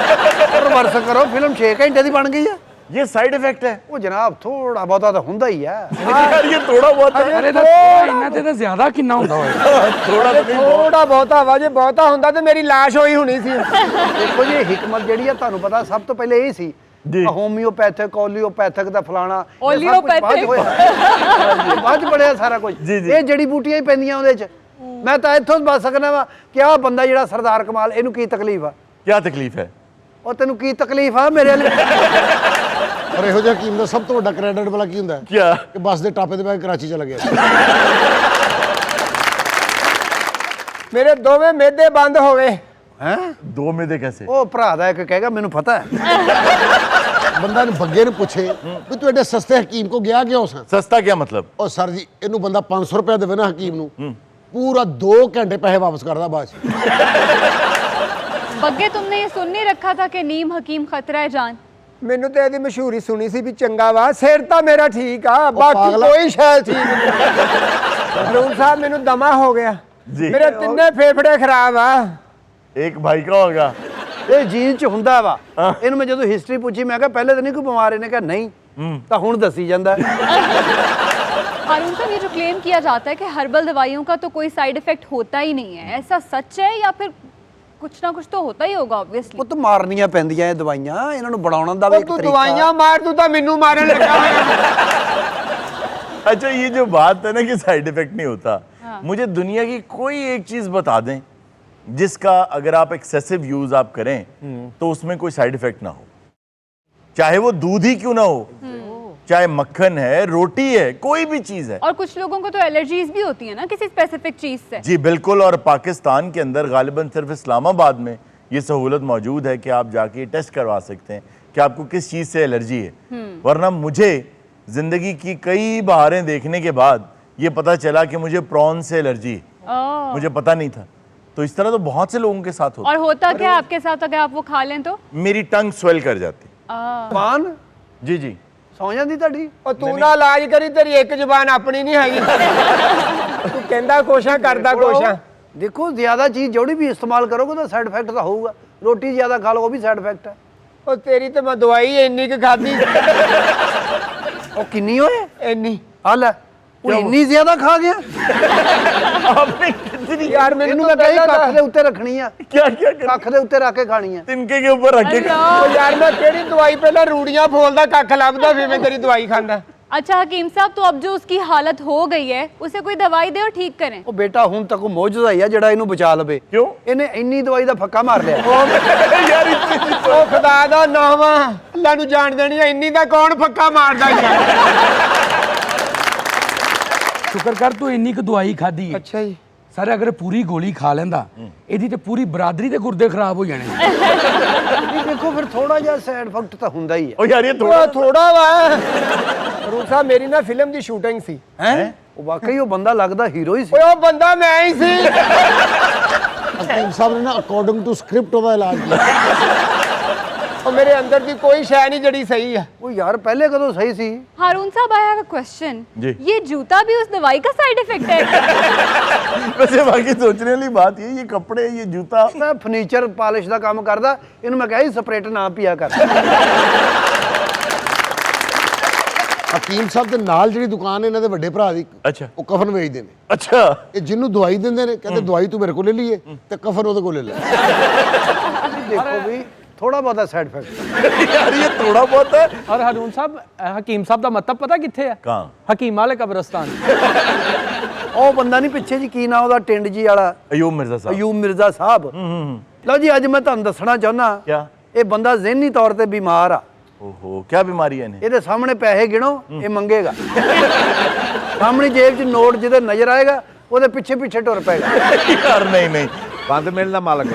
ਰਿਵਰਸ ਕਰੋ, ਫਿਲਮ 6 ਘੰਟੇ ਦੀ ਬਣ ਗਈ ਆ। ये साइड इफेक्ट है? ਉਹ ਜਨਾਬ ਥੋੜਾ ਬਹੁਤਾ ਤਾਂ ਹੁੰਦਾ ਹੀ ਆ। यार ये थोड़ा बहुत है। ਅਰੇ ਤਾਂ ਇਹਨਾਂ ਤੇ ਤਾਂ ਜ਼ਿਆਦਾ ਕਿੰਨਾ ਹੁੰਦਾ ਹੋਏ। थोड़ा तो नहीं, ਥੋੜਾ ਬਹੁਤਾ ਵਾ, ਜੇ ਬਹੁਤਾ ਹੁੰਦਾ ਤੇ ਮੇਰੀ ਲਾਸ਼ ਹੋਈ ਹੋਣੀ ਸੀ। ਦੇਖੋ ਜੀ ਹਿਕਮਤ ਜਿਹੜੀ ਆ ਤੁਹਾਨੂੰ ਪਤਾ ਸਭ ਤੋਂ ਪਹਿਲੇ ਇਹ ਸੀ, ਹੋਮਿਓਪੈਥਿਕ, ਓਲੀਓਪੈਥਿਕ ਦਾ ਫਲਾਣਾ, ਓਲੀਓਪੈਥਿਕ ਬਾਅਦ ਚ ਬੜਿਆ ਸਾਰਾ ਕੁਝ। ਇਹ ਜੜੀ ਬੂਟੀਆਂ ਹੀ ਪੈਂਦੀਆਂ ਉਹਦੇ ਚ। ਮੈਂ ਤਾਂ ਇੱਥੋਂ ਬਚ ਸਕਦਾ ਵਾ ਕਿ ਆਹ ਬੰਦਾ ਜਿਹੜਾ ਸਰਦਾਰ ਕਮਾਲ, ਇਹਨੂੰ ਕੀ ਤਕਲੀਫ ਆ? क्या तकलीफ है? ਉਹ ਤੈਨੂੰ ਕੀ ਤਕਲੀਫ ਆ ਮੇਰੇ ਲਈ? ਪਰ ਇਹੋ ਜਿਹਾ ਹਕੀਮ ਦਾ ਸਭ ਤੋਂ ਵੱਡਾ ਕ੍ਰੈਡਿਟ ਵਾਲਾ ਕੀ ਹੁੰਦਾ ਹੈ? क्या? ਕਿ ਬੱਸ ਦੇ ਟਾਪੇ ਤੇ ਬੈ ਕੇ ਕਰਾਚੀ ਚਲਾ ਗਿਆ। ਮੇਰੇ ਦੋਵੇਂ ਮਿਹਦੇ ਬੰਦ ਹੋ ਗਏ। ਹੈ दो में दे कैसे? ਉਹ ਭਰਾ ਦਾ ਇੱਕ ਕਹੇਗਾ ਮੈਨੂੰ ਪਤਾ ਹੈ। ਬੰਦਾ ਨੂੰ ਬੱਗੇ ਨੂੰ ਪੁੱਛੇ ਵੀ ਤੂੰ ਐਡੇ ਸਸਤੇ ਹਕੀਮ ਕੋ ਗਿਆ ਕਿਉਂ ਸਾਂ? सस्ता क्या मतलब? ਉਹ ਸਰ ਜੀ, ਇਹਨੂੰ ਬੰਦਾ 500 ਰੁਪਏ ਦੇਵੇ ਨਾ ਹਕੀਮ ਨੂੰ, ਪੂਰਾ 2 ਘੰਟੇ ਪੈਸੇ ਵਾਪਸ ਕਰਦਾ ਬਾਅਦ ਚ। बग्गे तुमने ये सुन नहीं रखा था कि नीम हकीम खतरा है जान? ਮੈਨੂੰ ਤੇ ਇਹਦੀ ਮਸ਼ਹੂਰੀ ਸੁਣੀ ਸੀ ਵੀ ਚੰਗਾ ਵਾ, ਸਿਰ ਤਾਂ ਮੇਰਾ ਠੀਕ ਆ, ਬਾਕੀ ਪਾਗਲਾ। ਕੋਈ ਸ਼ੈ ਠੀਕ ਨਹੀਂ। ਹਰੂਨ ਸਾਹਿਬ ਮੈਨੂੰ ਦਮਾ ਹੋ ਗਿਆ, ਜੀ। ਮੇਰੇ ਤਿੰਨੇ ਫੇਫੜੇ ਖਰਾਬ ਆ। एक भाई का होगा। ਇਹ ਜੀਨ ਚ ਹੁੰਦਾ ਵਾ। ਇਹਨੂੰ ਮੈਂ ਜਦੋਂ ਹਿਸਟਰੀ ਪੁੱਛੀ, ਮੈਂ ਕਿਹਾ ਪਹਿਲੇ ਤਾਂ ਨਹੀਂ ਕੋਈ ਬਿਮਾਰ, ਇਹਨੇ ਕਿਹਾ ਨਹੀਂ, ਤਾਂ ਹੁਣ ਦੱਸੀ ਜਾਂਦਾ। हारून साहब, ये जो क्लेम किया जाता है कि हर्बल दवाइयों का तो कोई साइड इफेक्ट होता ही नहीं है, ऐसा सच है या फिर कुछ ना कुछ तो होता ही होगा ऑब्वियसली? ਉਹ ਤਾਂ ਮਾਰਨੀਆਂ ਪੈਂਦੀਆਂ ਇਹ ਦਵਾਈਆਂ, ਇਹਨਾਂ ਨੂੰ ਬਣਾਉਣ ਦਾ ਵੀ ਇੱਕ ਤੂੰ ਤਰੀਕਾ। ਦਵਾਈਆਂ ਮਾਰ, ਤੂੰ ਤਾਂ ਮੈਨੂੰ ਮਾਰਨ ਲੱਗਾ ਹੋਇਆ। अच्छा ये जो बात है ना कि साइड इफेक्ट नहीं होता, मुझे दुनिया की कोई एक चीज बता दें जिसका अगर आप एक्सेसिव यूज आप करें तो उसमें कोई साइड इफेक्ट ना हो, चाहे वो दूध ही क्यों ना हो, चाहे मक्खन है, रोटी है, कोई भी चीज है। और कुछ लोगों को तो एलर्जीज भी होती है ना किसी स्पेसिफिक चीज से। जी बिल्कुल, और पाकिस्तान के अंदर गालिबन सिर्फ इस्लामाबाद में ये सहूलत मौजूद है कि आप जाके टेस्ट करवा सकते हैं कि आपको किस चीज से एलर्जी है। वरना मुझे जिंदगी की कई बहारें देखने के बाद ये पता चला कि मुझे प्रॉन से एलर्जी है, मुझे पता नहीं था। तो इस तरह तो बहुत से लोगों के साथ होता और होता क्या आपके साथ अगर आप वो खा लें तो? है। मेरी टंग स्वेल कर जाती। ਜ਼ਬਾਨ जी जी। ਸੌ ਜਾਂਦੀ ਤੁਹਾਡੀ? ਉਹ ਤੂੰ ਨਾ ਇਲਾਜ ਕਰੀ, ਤੇਰੀ ਇੱਕ ਜ਼ੁਬਾਨ ਆਪਣੀ ਨਹੀਂ ਹੈਗੀ। ਤੂੰ ਕਹਿੰਦਾ ਕੋਸ਼ਾਂ ਕਰਦਾ ਕੋਸ਼ਾਂ। ਦੇਖੋ ਜ਼ਿਆਦਾ ਚੀਜ਼ ਜਿਹੜੀ ਵੀ ਇਸਤੇਮਾਲ ਕਰੋਗੇ ਤਾਂ ਸਾਈਡ ਇਫੈਕਟ ਤਾਂ ਹੋਊਗਾ। ਰੋਟੀ ਜ਼ਿਆਦਾ ਖਾ ਲਓ ਉਹ ਵੀ ਸਾਈਡ ਇਫੈਕਟ ਹੈ। ਉਹ ਤੇਰੀ ਤੇ ਮੈਂ ਦਵਾਈ ਇੰਨੀ ਕੁ ਖਾਧੀ, ਉਹ ਕਿੰਨੀ ਹੋਏ? ਇੰਨੀ। ਆ ਲੈ, ਉਹ ਇੰਨੀ ਜ਼ਿਆਦਾ ਖਾ ਗਿਆ। आपने कितनी? ਯਾਰ ਮੈਨੂੰ ਇਹਨੂੰ ਤਾਂ ਤਾਂ ਕਹੀ ਪਹਿਲਾਂ ਕੱਖ ਦੇ ਉੱਤੇ ਰੱਖਣੀ ਆ, क्या क्या कर? ਕੱਖ ਦੇ ਉੱਤੇ ਰੱਖ ਕੇ ਖਾਣੀ ਆ। तिनके के ऊपर रखे। ਉਹ ਯਾਰ ਮੈਂ ਕਿਹੜੀ ਦਵਾਈ, ਪਹਿਲਾਂ ਰੂੜੀਆਂ ਫੋਲਦਾ, ਕੱਖ ਲੱਭਦਾ, ਫਿਰ ਮੈਂ ਤੇਰੀ ਦਵਾਈ ਖਾਂਦਾ। अच्छा हकीम साहब, तो अब जो उसकी हालत हो गई है उसे कोई दवाई दे और ठीक करें। ਉਹ ਬੇਟਾ ਹੁਣ ਤੱਕ ਉਹ ਮੌਜੂਦਾ ਹੀ ਆ ਜਿਹੜਾ ਇਹਨੂੰ ਬਚਾ ਲਵੇ। क्यों? ਇਹਨੇ ਇੰਨੀ ਦਵਾਈ ਦਾ ਫੱਕਾ ਮਾਰ ਲਿਆ। यार इतनी ਉਹ ਖੁਦਾ ਦਾ ਨਾਮ ਆ, ਅੱਲਾ ਨੂੰ ਜਾਣ ਦੇਣੀ ਆ, ਇੰਨੀ ਦਾ ਕੌਣ ਫੱਕਾ ਮਾਰਦਾ ਯਾਰ। ਸ਼ੁਕਰ ਕਰ ਤੂੰ ਇੰਨੀ ਕੁ ਦਵਾਈ ਖਾਧੀ ਹੈ। ਅੱਛਾ ਜੀ। ਸਰ ਅਗਰ ਪੂਰੀ ਗੋਲੀ ਖਾ ਲੈਂਦਾ, ਇਹਦੀ ਤੇ ਪੂਰੀ ਬਰਾਦਰੀ ਦੇ ਗੁਰਦੇ ਖਰਾਬ ਹੋ ਜਾਣੇ। ਨਹੀਂ ਦੇਖੋ ਫਿਰ ਥੋੜਾ ਜਿਹਾ ਸਾਈਡ ਇਫੈਕਟ ਤਾਂ ਹੁੰਦਾ ਹੀ ਹੈ। ओ यार ये ਥੋੜਾ थोड़ा ਥੋੜਾ ਵਾ। ਹਰੂਨ ਸਾਹਿਬ ਮੇਰੀ ਨਾ ਫਿਲਮ ਦੀ ਸ਼ੂਟਿੰਗ ਸੀ। ਹੈ ਉਹ ਵਾਕਈ ਉਹ ਬੰਦਾ ਲੱਗਦਾ ਹੀਰੋ ਹੀ ਸੀ। ਓਏ ਉਹ ਬੰਦਾ ਮੈਂ ਹੀ ਸੀ। ਹਕੀਮ ਸਾਹਿਬ ਨੇ ਨਾ ਅਕੋਰਡਿੰਗ ਟੂ ਸਕ੍ਰਿਪਟ ਉਹਦਾ ਇਲਾਜ ਕੀਤਾ। ਉਹ ਮੇਰੇ ਅੰਦਰ ਦੀ ਕੋਈ ਸ਼ੈ ਨਹੀਂ ਜਿਹੜੀ ਸਹੀ ਆ। ਉਹ ਯਾਰ ਪਹਿਲੇ ਕਦੋਂ ਸਹੀ ਸੀ? हारून साहब, आई हैव अ क्वेश्चन। जी। ये जूता भी उस दवाई का साइड इफेक्ट है? वैसे बाकी सोचने वाली बात ये कपड़े, ये जूता। ਮੈਂ ਫਰਨੀਚਰ ਪਾਲਿਸ਼ ਦਾ ਕੰਮ ਕਰਦਾ, ਇਹਨੂੰ ਮੈਂ ਕਿਹਾ ਸੀ ਸਪਰੇਟ ਨਾ ਪੀਆ ਕਰ। ਹਕੀਮ ਸਾਹਿਬ ਦੇ ਨਾਲ ਜਿਹੜੀ ਦੁਕਾਨ ਹੈ ਇਹਨਾਂ ਦੇ ਵੱਡੇ ਭਰਾ ਦੀ, अच्छा ਉਹ ਕਫਨ ਵੇਚਦੇ ਨੇ। अच्छा। ਇਹ ਜਿਹਨੂੰ ਦਵਾਈ ਦਿੰਦੇ ਨੇ ਕਹਿੰਦੇ ਦਵਾਈ ਤੂੰ ਮੇਰੇ ਕੋਲ ਲੈ ਲਈਏ ਤੇ ਕਫਨ ਉਹਦੇ ਕੋਲ ਲੈ ਲੈ। ਦੇਖੋ ਵੀ ਥੋੜਾ ਬਹੁਤਾ ਸਾਈਡ ਇਫੈਕਟ यार ये थोड़ा बहुत है। ਔਰ ਹਰੂਨ ਸਾਹਿਬ ਹਕੀਮ ਸਾਹਿਬ ਦਾ ਮਤਲਬ ਪਤਾ ਕਿੱਥੇ ਆ? कहाँ? ਹਕੀਮ ਵਾਲੇ ਕਬਰਸਤਾਨ। ਉਹ ਬੰਦਾ ਨਹੀਂ ਪਿੱਛੇ ਜੀ ਕੀ ਨਾ ਉਹਦਾ ਟਿੰਡ ਜੀ ਵਾਲਾ अयूब मिर्जा साहब। ਅਯੂਬ ਮਿਰਜ਼ਾ ਸਾਹਿਬ। ਲਓ ਜੀ ਅੱਜ ਮੈਂ ਤੁਹਾਨੂੰ ਦੱਸਣਾ ਚਾਹੁੰਦਾ क्या? ਇਹ ਬੰਦਾ ਜ਼ਿਹਨੀ ਤੌਰ ਤੇ ਬਿਮਾਰ ਆ। ओहो क्या बीमारी है इन्हें? ਇਹਦੇ ਸਾਹਮਣੇ ਪੈਸੇ ਗਿਣੋ ਇਹ ਮੰਗੇਗਾ। ਸਾਹਮਣੇ ਜੇਬ 'ਚ ਨੋਟ ਜਿਹਦੇ ਨਜ਼ਰ ਆਏਗਾ ਉਹਦੇ ਪਿੱਛੇ ਪਿੱਛੇ ਟੁਰ ਪਏਗਾ। यार नहीं नहीं बंद मिलना मालक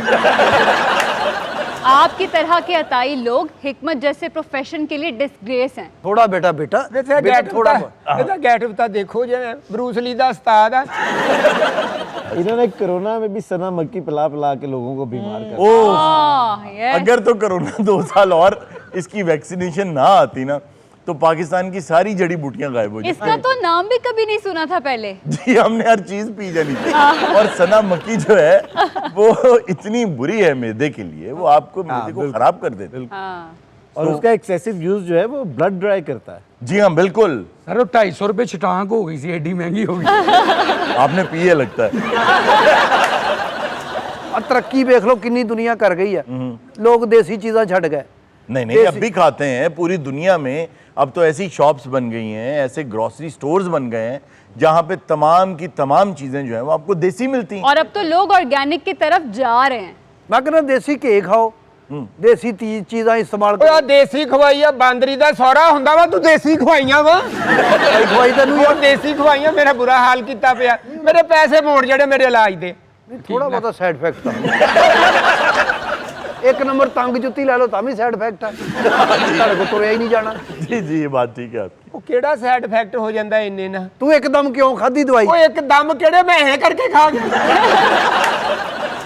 आपकी तरह के अताई लोग हिकमत जैसे प्रोफेशन के लिए डिस्ग्रेस हैं। ਥੋੜਾ ਬੇਟਾ ਬੇਟਾ ਵੈਸੇ ਬੇਟਾ ਥੋੜਾ ਇਹਦਾ ਗੈਟਅਪ ਤਾਂ ਦੇਖੋ ਜਿਵੇਂ ਬਰੂਸ ਲੀ ਦਾ ਉਸਤਾਦ ਆ। इन्होंने कोरोना में भी सना मक्की पिला पिला के लोगों को बीमार कर ओह अगर तो कोरोना 2 साल और इसकी वैक्सीनेशन ना आती ना तो पाकिस्तान की सारी जड़ी बूटियां गायब हो जाती। इसका तो नाम भी कभी नहीं सुना था पहले। जी हमने हर चीज पी जानी थी। और सना मक्की जो है वो इतनी बुरी है मैदे के लिए, वो आपको मैदे को खराब कर देती है। और उसका एक्सेसिव यूज जो है वो ब्लड ड्राई करता है। जी हाँ बिल्कुल। सर वो 250 रुपए छटांक हो गई सी, एडी महंगी हो गई। आपने पी है लगता है। ਆ ਤਰੱਕੀ ਵੇਖ ਲਓ ਕਿੰਨੀ ਦੁਨੀਆ ਕਰ ਗਈ ਹੈ। ਲੋਕ ਦੇਸੀ ਚੀਜ਼ਾਂ ਛੱਡ ਗਏ। नहीं नहीं अब भी खाते हैं पूरी दुनिया में। अब तो ऐसी शॉप्स बन गई हैं, ऐसे ग्रोसरी स्टोर्स बन गए हैं जहाँ पे तमाम की तमाम चीजें जो है वो आपको देसी मिलती हैं। और अब तो लोग ऑर्गेनिक की तरफ जा रहे हैं। ਮੈਂ ਕਹਿੰਦਾ ਦੇਸੀ ਘੇ ਖਾਓ, ਦੇਸੀ ਚੀਜ਼ਾਂ ਇਸਤੇਮਾਲ ਓਏ ਆ ਦੇਸੀ ਖਵਾਈ ਆ ਬਾਂਦਰੀ ਦਾ ਸਹੁਰਾ ਹੁੰਦਾ ਵਾ, ਤੂੰ ਦੇਸੀ ਖਵਾਈਆਂ ਵਾ। ਖਵਾਈ ਤੈਨੂੰ ਉਹ ਦੇਸੀ ਖਵਾਈਆਂ ਮੇਰਾ ਬੁਰਾ ਹਾਲ ਕੀਤਾ ਪਿਆ। ਮੇਰੇ ਪੈਸੇ ਮੋੜ ਜਿਹੜੇ ਮੇਰੇ ਇਲਾਜ ਦੇ। ਥੋੜਾ ਬਹੁਤਾ ਸਾਈਡ ਇਫੈਕਟ ਆ। ਇੱਕ ਨੰਬਰ ਤੰਗ ਜੁੱਤੀ ਲੈ ਲਓ ਤਾਂ ਵੀ ਸਾਈਡ ਇਫੈਕਟ ਆ। ਤੁਹਾਡੇ ਕੋਲ ਤੁਰਿਆ ਹੀ ਨਹੀਂ ਜਾਣਾ। जी जी ये बात ठीक है आपकी। ਉਹ ਕਿਹੜਾ ਸਾਈਡ ਇਫੈਕਟ ਹੋ ਜਾਂਦਾ ਇੰਨੇ ਨਾ? ਤੂੰ ਇੱਕਦਮ ਕਿਉਂ ਖਾਧੀ ਦਵਾਈ? ਓਏ ਇੱਕਦਮ ਕਿਹੜੇ ਮੈਂ ਐ ਕਰਕੇ ਖਾ ਗਿਆ।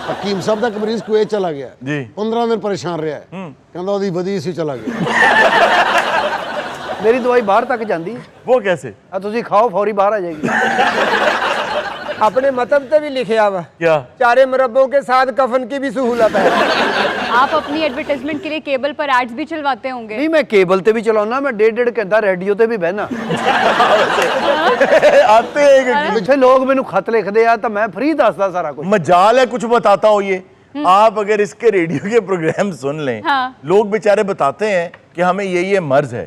ਹਕੀਮ ਸਾਹਿਬ ਦਾ ਇੱਕ ਮਰੀਜ਼ ਕੁਵੈਤ ਚਲਾ ਗਿਆ जी 15 ਦਿਨ ਪਰੇਸ਼ਾਨ ਰਿਹਾ ਕਹਿੰਦਾ ਉਹਦੀ ਵਧੀ ਸੀ ਚਲਾ ਗਿਆ। ਮੇਰੀ ਦਵਾਈ ਬਾਹਰ ਤੱਕ ਜਾਂਦੀ वो कैसे? ਆ ਤੁਸੀਂ ਖਾਓ ਫੌਰੀ ਬਾਹਰ ਆ ਜਾਏਗੀ। अपने मतलब पे भी लिखा हुआ क्या? चारे मुरब्बों के साथ कफन की भी सहूलत है। आप अपनी एडवर्टाइजमेंट के लिए केबल पर एड्स भी चलवाते होंगे। ਨਹੀਂ ਮੈਂ ਕੇਬਲ ਤੇ ਵੀ ਚਲਾਉਣਾ, ਮੈਂ ਡੇਢ ਘੰਟਾ ਰੇਡੀਓ ਤੇ ਵੀ ਬਹਿਣਾ। आते हैं ਇੱਥੇ ਲੋਕ ਮੈਨੂੰ ਖਤ ਲਿਖਦੇ ਆ ਤਾਂ ਮੈਂ ਫ੍ਰੀ ਦੱਸਦਾ ਸਾਰਾ ਕੁਝ। मजाल है कुछ बताता हो ये। आप अगर इसके रेडियो के प्रोग्राम सुन लें, लोग बेचारे बताते हैं कि हमें ये मर्ज है,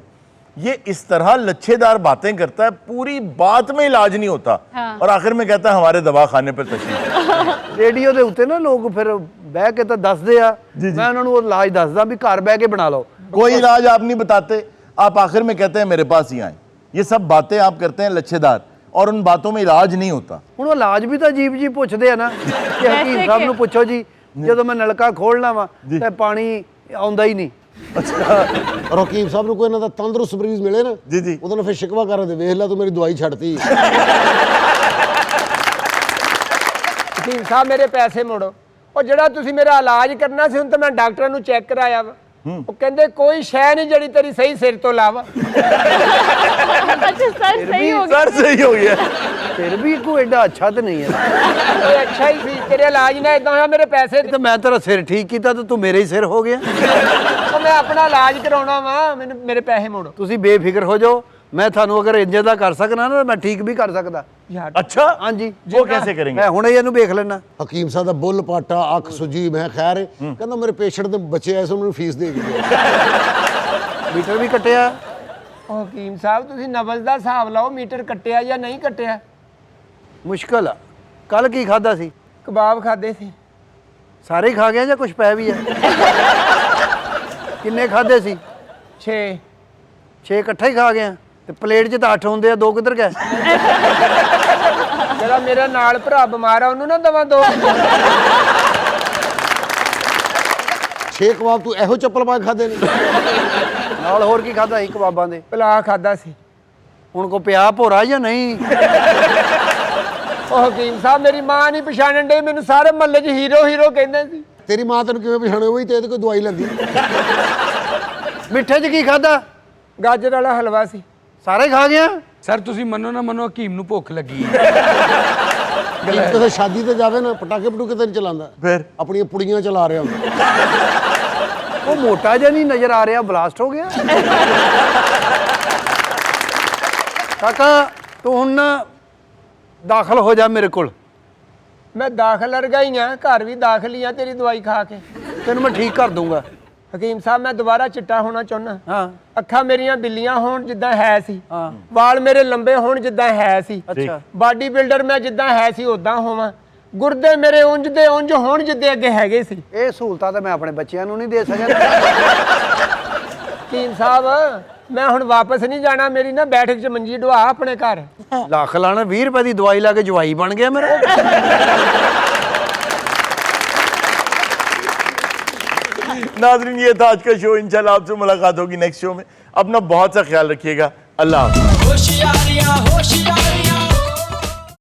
ये इस तरह लच्छेदार बातें करता है, पूरी बात में इलाज नहीं होता। और आखिर में कहता है हमारे दवा खाने पर तशरीफ। ਰੇਡੀਓ ਦੇ ਉੱਤੇ ਨਾ ਲੋਕ ਫਿਰ ਬਹਿ ਕੇ ਤਾਂ ਦੱਸਦੇ ਆ, ਮੈਂ ਉਹਨਾਂ ਨੂੰ ਉਹ ਇਲਾਜ ਦੱਸਦਾ ਵੀ ਘਰ ਬਹਿ ਕੇ ਬਣਾ ਲਓ। कोई इलाज आप नहीं बताते, आप आखिर में कहते हैं मेरे पास ही आए। ये सब बातें आप करते हैं लच्छेदार, और उन बातों में इलाज नहीं होता। ਹੁਣ ਉਹ ਇਲਾਜ ਵੀ ਤਾਂ ਅਜੀਬ ਜੀ ਪੁੱਛਦੇ ਆ ਨਾ ਕਿ ਹਕੀਮ ਸਾਹਿਬ ਨੂੰ ਪੁੱਛੋ ਜੀ ਜਦੋਂ ਮੈਂ ਨਲਕਾ ਖੋਲਣਾ ਵਾ ਤੇ ਪਾਣੀ ਆਉਂਦਾ ਹੀ ਨਹੀਂ। ਔਰ ਹਕੀਮ ਸਾਹਿਬ ਨੂੰ ਕੋਈ ਇਹਨਾਂ ਦਾ ਤੰਦਰੁਸਤ ਮਰੀਜ਼ ਮਿਲੇ ਨਾ जी जी ਉਹਦੇ ਨਾਲ ਫਿਰ ਸ਼ਿਕਵਾ ਕਰਦੇ ਵੇਖ ਲੈ ਤੂੰ ਮੇਰੀ ਦਵਾਈ ਛੱਡਤੀ। हकीम साहब मेरे पैसे मोड़ो। और ਜਿਹੜਾ ਤੁਸੀਂ ਮੇਰਾ ਇਲਾਜ ਕਰਨਾ ਸੀ ਹੁਣ ਤਾਂ ਮੈਂ ਡਾਕਟਰਾਂ ਨੂੰ ਚੈੱਕ ਕਰਾਇਆ ਵਾ, ਉਹ ਕਹਿੰਦੇ ਕੋਈ ਸ਼ੈ ਨਹੀਂ ਜਿਹੜੀ ਤੇਰੀ ਸਹੀ ਸਿਰ ਤੋਂ ਲਾਵਾ। अच्छा सर सही हो गया। सर सही हो गया। ਫਿਰ ਵੀ ਕੋਈ ਐਡਾ ਅੱਛਾ ਤਾਂ ਨਹੀਂ ਹੈ। ਓਏ ਅੱਛਾ ਹੀ ਸੀ, ਤੇਰੇ ਇਲਾਜ ਨਾਲ ਇਦਾਂ ਹੋਇਆ ਮੇਰੇ ਪੈਸੇ ਤੇ ਮੈਂ ਤੇਰਾ ਸਿਰ ਠੀਕ ਕੀਤਾ ਤੇ ਤੂੰ ਮੇਰੇ ਹੀ ਸਿਰ ਹੋ ਗਿਆ। ਉਹ ਮੈਂ ਆਪਣਾ ਇਲਾਜ ਕਰਾਉਣਾ ਵਾ, ਮੈਨੂੰ ਮੇਰੇ ਪੈਸੇ ਮੋੜੋ। ਤੁਸੀਂ ਬੇਫਿਕਰ ਹੋ ਜਾਓ, ਮੈਂ ਤੁਹਾਨੂੰ ਅਗਰ ਇੰਜ ਦਾ ਕਰ ਸਕਣਾ ਨਾ ਮੈਂ ਠੀਕ ਵੀ ਕਰ ਸਕਦਾ। अच्छा ਹਾਂਜੀ वो कैसे करेंगे? ਮੈਂ ਹੁਣੇ ਇਹਨੂੰ ਵੇਖ ਲੈਣਾ। ਹਕੀਮ ਸਾਹਿਬ ਦਾ ਬੁੱਲ ਪਾਟਾ ਅੱਖ ਸੁਜੀ ਮੈਂ ਖੈਰ ਕਹਿੰਦਾ ਮੇਰੇ ਪੇਸ਼ੈਂਟ ਦੇ ਬੱਚੇ ਐ ਉਹਨਾਂ ਨੂੰ ਫੀਸ ਦੇ ਗਿਆ। ਮੀਟਰ ਵੀ ਕੱਟਿਆ। ਉਹ ਹਕੀਮ ਸਾਹਿਬ ਤੁਸੀਂ ਨਬਜ਼ ਦਾ ਹਿਸਾਬ ਲਾਓ, ਮੀਟਰ ਕੱਟਿਆ ਜਾਂ ਨਹੀਂ ਕੱਟਿਆ। ਮੁਸ਼ਕਲ ਆ। ਕੱਲ ਕੀ ਖਾਦਾ ਸੀ? ਕਬਾਬ ਖਾਦੇ ਸੀ। ਸਾਰੇ ਹੀ ਖਾ ਗਿਆ ਜਾਂ ਕੁਝ ਪੈ ਵੀ ਆ? ਕਿੰਨੇ ਖਾਦੇ ਸੀ? 6 6 ਇਕੱਠੇ ਹੀ ਖਾ ਗਏ ਤੇ ਪਲੇਟ 'ਚ ਤਾਂ 8 ਹੁੰਦੇ ਆ, 2 ਕਿੱਧਰ ਗਏ? ਜਿਹੜਾ ਮੇਰਾ ਨਾਲ ਭਰਾ ਬਿਮਾਰ ਆ ਉਹਨੂੰ ਨਾ ਦਵਾ ਦੋ। 6 ਕਬਾਬ ਤੂੰ ਇਹੋ ਚੱਪਲ ਪਾ ਕੇ ਖਾਦੇ ਨੇ? ਨਾਲ ਹੋਰ ਕੀ ਖਾਦਾ ਸੀ ਕਬਾਬਾਂ ਦੇ? ਪਲਾ ਖਾਦਾ ਸੀ। ਹੁਣ ਕੋ ਪਿਆ ਭੋਰਾ ਜਾਂ ਨਹੀਂ? ਉਹ ਹਕੀਮ ਸਾਹਿਬ ਮੇਰੀ ਮਾਂ ਨਹੀਂ ਪਛਾਣਨ ਡੇ, ਮੈਨੂੰ ਸਾਰੇ ਮਹੱਲੇ 'ਚ ਹੀਰੋ ਹੀਰੋ ਕਹਿੰਦੇ ਸੀ। ਤੇਰੀ ਮਾਂ ਤੈਨੂੰ ਕਿਵੇਂ ਪਛਾਣੇ ਹੋਈ ਤੇ ਇਹਦੇ ਕੋਈ ਦਵਾਈ ਲੈਂਦੀ? ਮਿੱਠੇ 'ਚ ਕੀ ਖਾਦਾ? ਗਾਜਰ ਵਾਲਾ ਹਲਵਾ ਸੀ। ਸਾਰੇ ਖਾ ਗਿਆ? ਸਰ ਤੁਸੀਂ ਮੰਨੋ ਨਾ ਮੰਨੋ ਹਕੀਮ ਨੂੰ ਭੁੱਖ ਲੱਗੀ ਹੈ। ਕਿਸੇ ਸ਼ਾਦੀ ਤੇ ਜਾਵੇ ਨਾ ਪਟਾਕੇ ਪਟੂਕੇ ਤੇ ਨਹੀਂ ਚਲਾਉਂਦਾ, फिर ਆਪਣੀਆਂ ਪੁੜੀਆਂ ਚਲਾ ਰਿਹਾ ਹੁੰਦਾ। ਉਹ ਮੋਟਾ ਜਿਹਾ ਨਹੀਂ ਨਜ਼ਰ ਆ ਰਿਹਾ, ਬਲਾਸਟ ਹੋ ਗਿਆ। ਕਾਕਾ ਤੂੰ ਹੁਣ ਨਾ ਦਾਖਲ ਹੋ ਜਾ ਮੇਰੇ ਕੋਲ। ਮੈਂ ਦਾਖਲ ਅਰਗਾ ਹੀ ਆ, ਘਰ ਵੀ ਦਾਖਲ ਹੀ ਆ ਤੇਰੀ ਦਵਾਈ ਖਾ ਕੇ। ਤੈਨੂੰ ਮੈਂ ਠੀਕ ਕਰ ਦੂੰਗਾ। ਹਕੀਮ ਸਾਹਿਬ ਮੈਂ ਦੁਬਾਰਾ ਚਿੱਟਾ ਹੋਣਾ ਚਾਹੁੰਦਾ ਹਾਂ ਅੱਖਾਂ ਮੇਰੀਆਂ ਬਿੱਲੀਆਂ ਹੋਣ ਜਿੱਦਾਂ ਹੈ ਸੀ ਵਾਲ ਮੇਰੇ ਲੰਬੇ ਹੋਣ ਜਿੱਦਾਂ ਹੈ ਸੀ ਅੱਛਾ ਬਾਡੀ ਬਿਲਡਰ ਮੈਂ ਜਿੱਦਾਂ ਹੈ ਸੀ ਉਦਾਂ ਹੋਵਾਂ ਗੁਰਦੇ ਮੇਰੇ ਉਂਝ ਦੇ ਉਂਝ ਹੋਣ ਜਿੱਦੇ ਅੱਗੇ ਹੈਗੇ ਸੀ ਇਹ ਸਹੂਲਤਾਂ ਤਾਂ ਮੈਂ ਆਪਣੇ ਬੱਚਿਆਂ ਨੂੰ ਨਹੀਂ ਦੇ ਸਕਦਾ ਹਕੀਮ ਸਾਹਿਬ ਮੈਂ ਹੁਣ ਵਾਪਸ ਨਹੀਂ ਜਾਣਾ ਮੇਰੀ ਨਾ ਬੈਠਕ 'ਚ ਮੰਜੀ ਢਵਾ ਆਪਣੇ ਘਰ ਲੱਖ ਲਾਣਾ 20 ਰੁਪਏ ਦੀ ਦਵਾਈ ਲਾ ਕੇ ਜਵਾਈ ਬਣ ਗਿਆ ਮੇਰਾ नाज़रीन ये था आज का शो। इंशाल्लाह आपसे मुलाकात होगी नेक्स्ट शो में। अपना बहुत सा ख्याल रखिएगा। अल्लाह हाफ़िज़। होशियारियां होशियारियां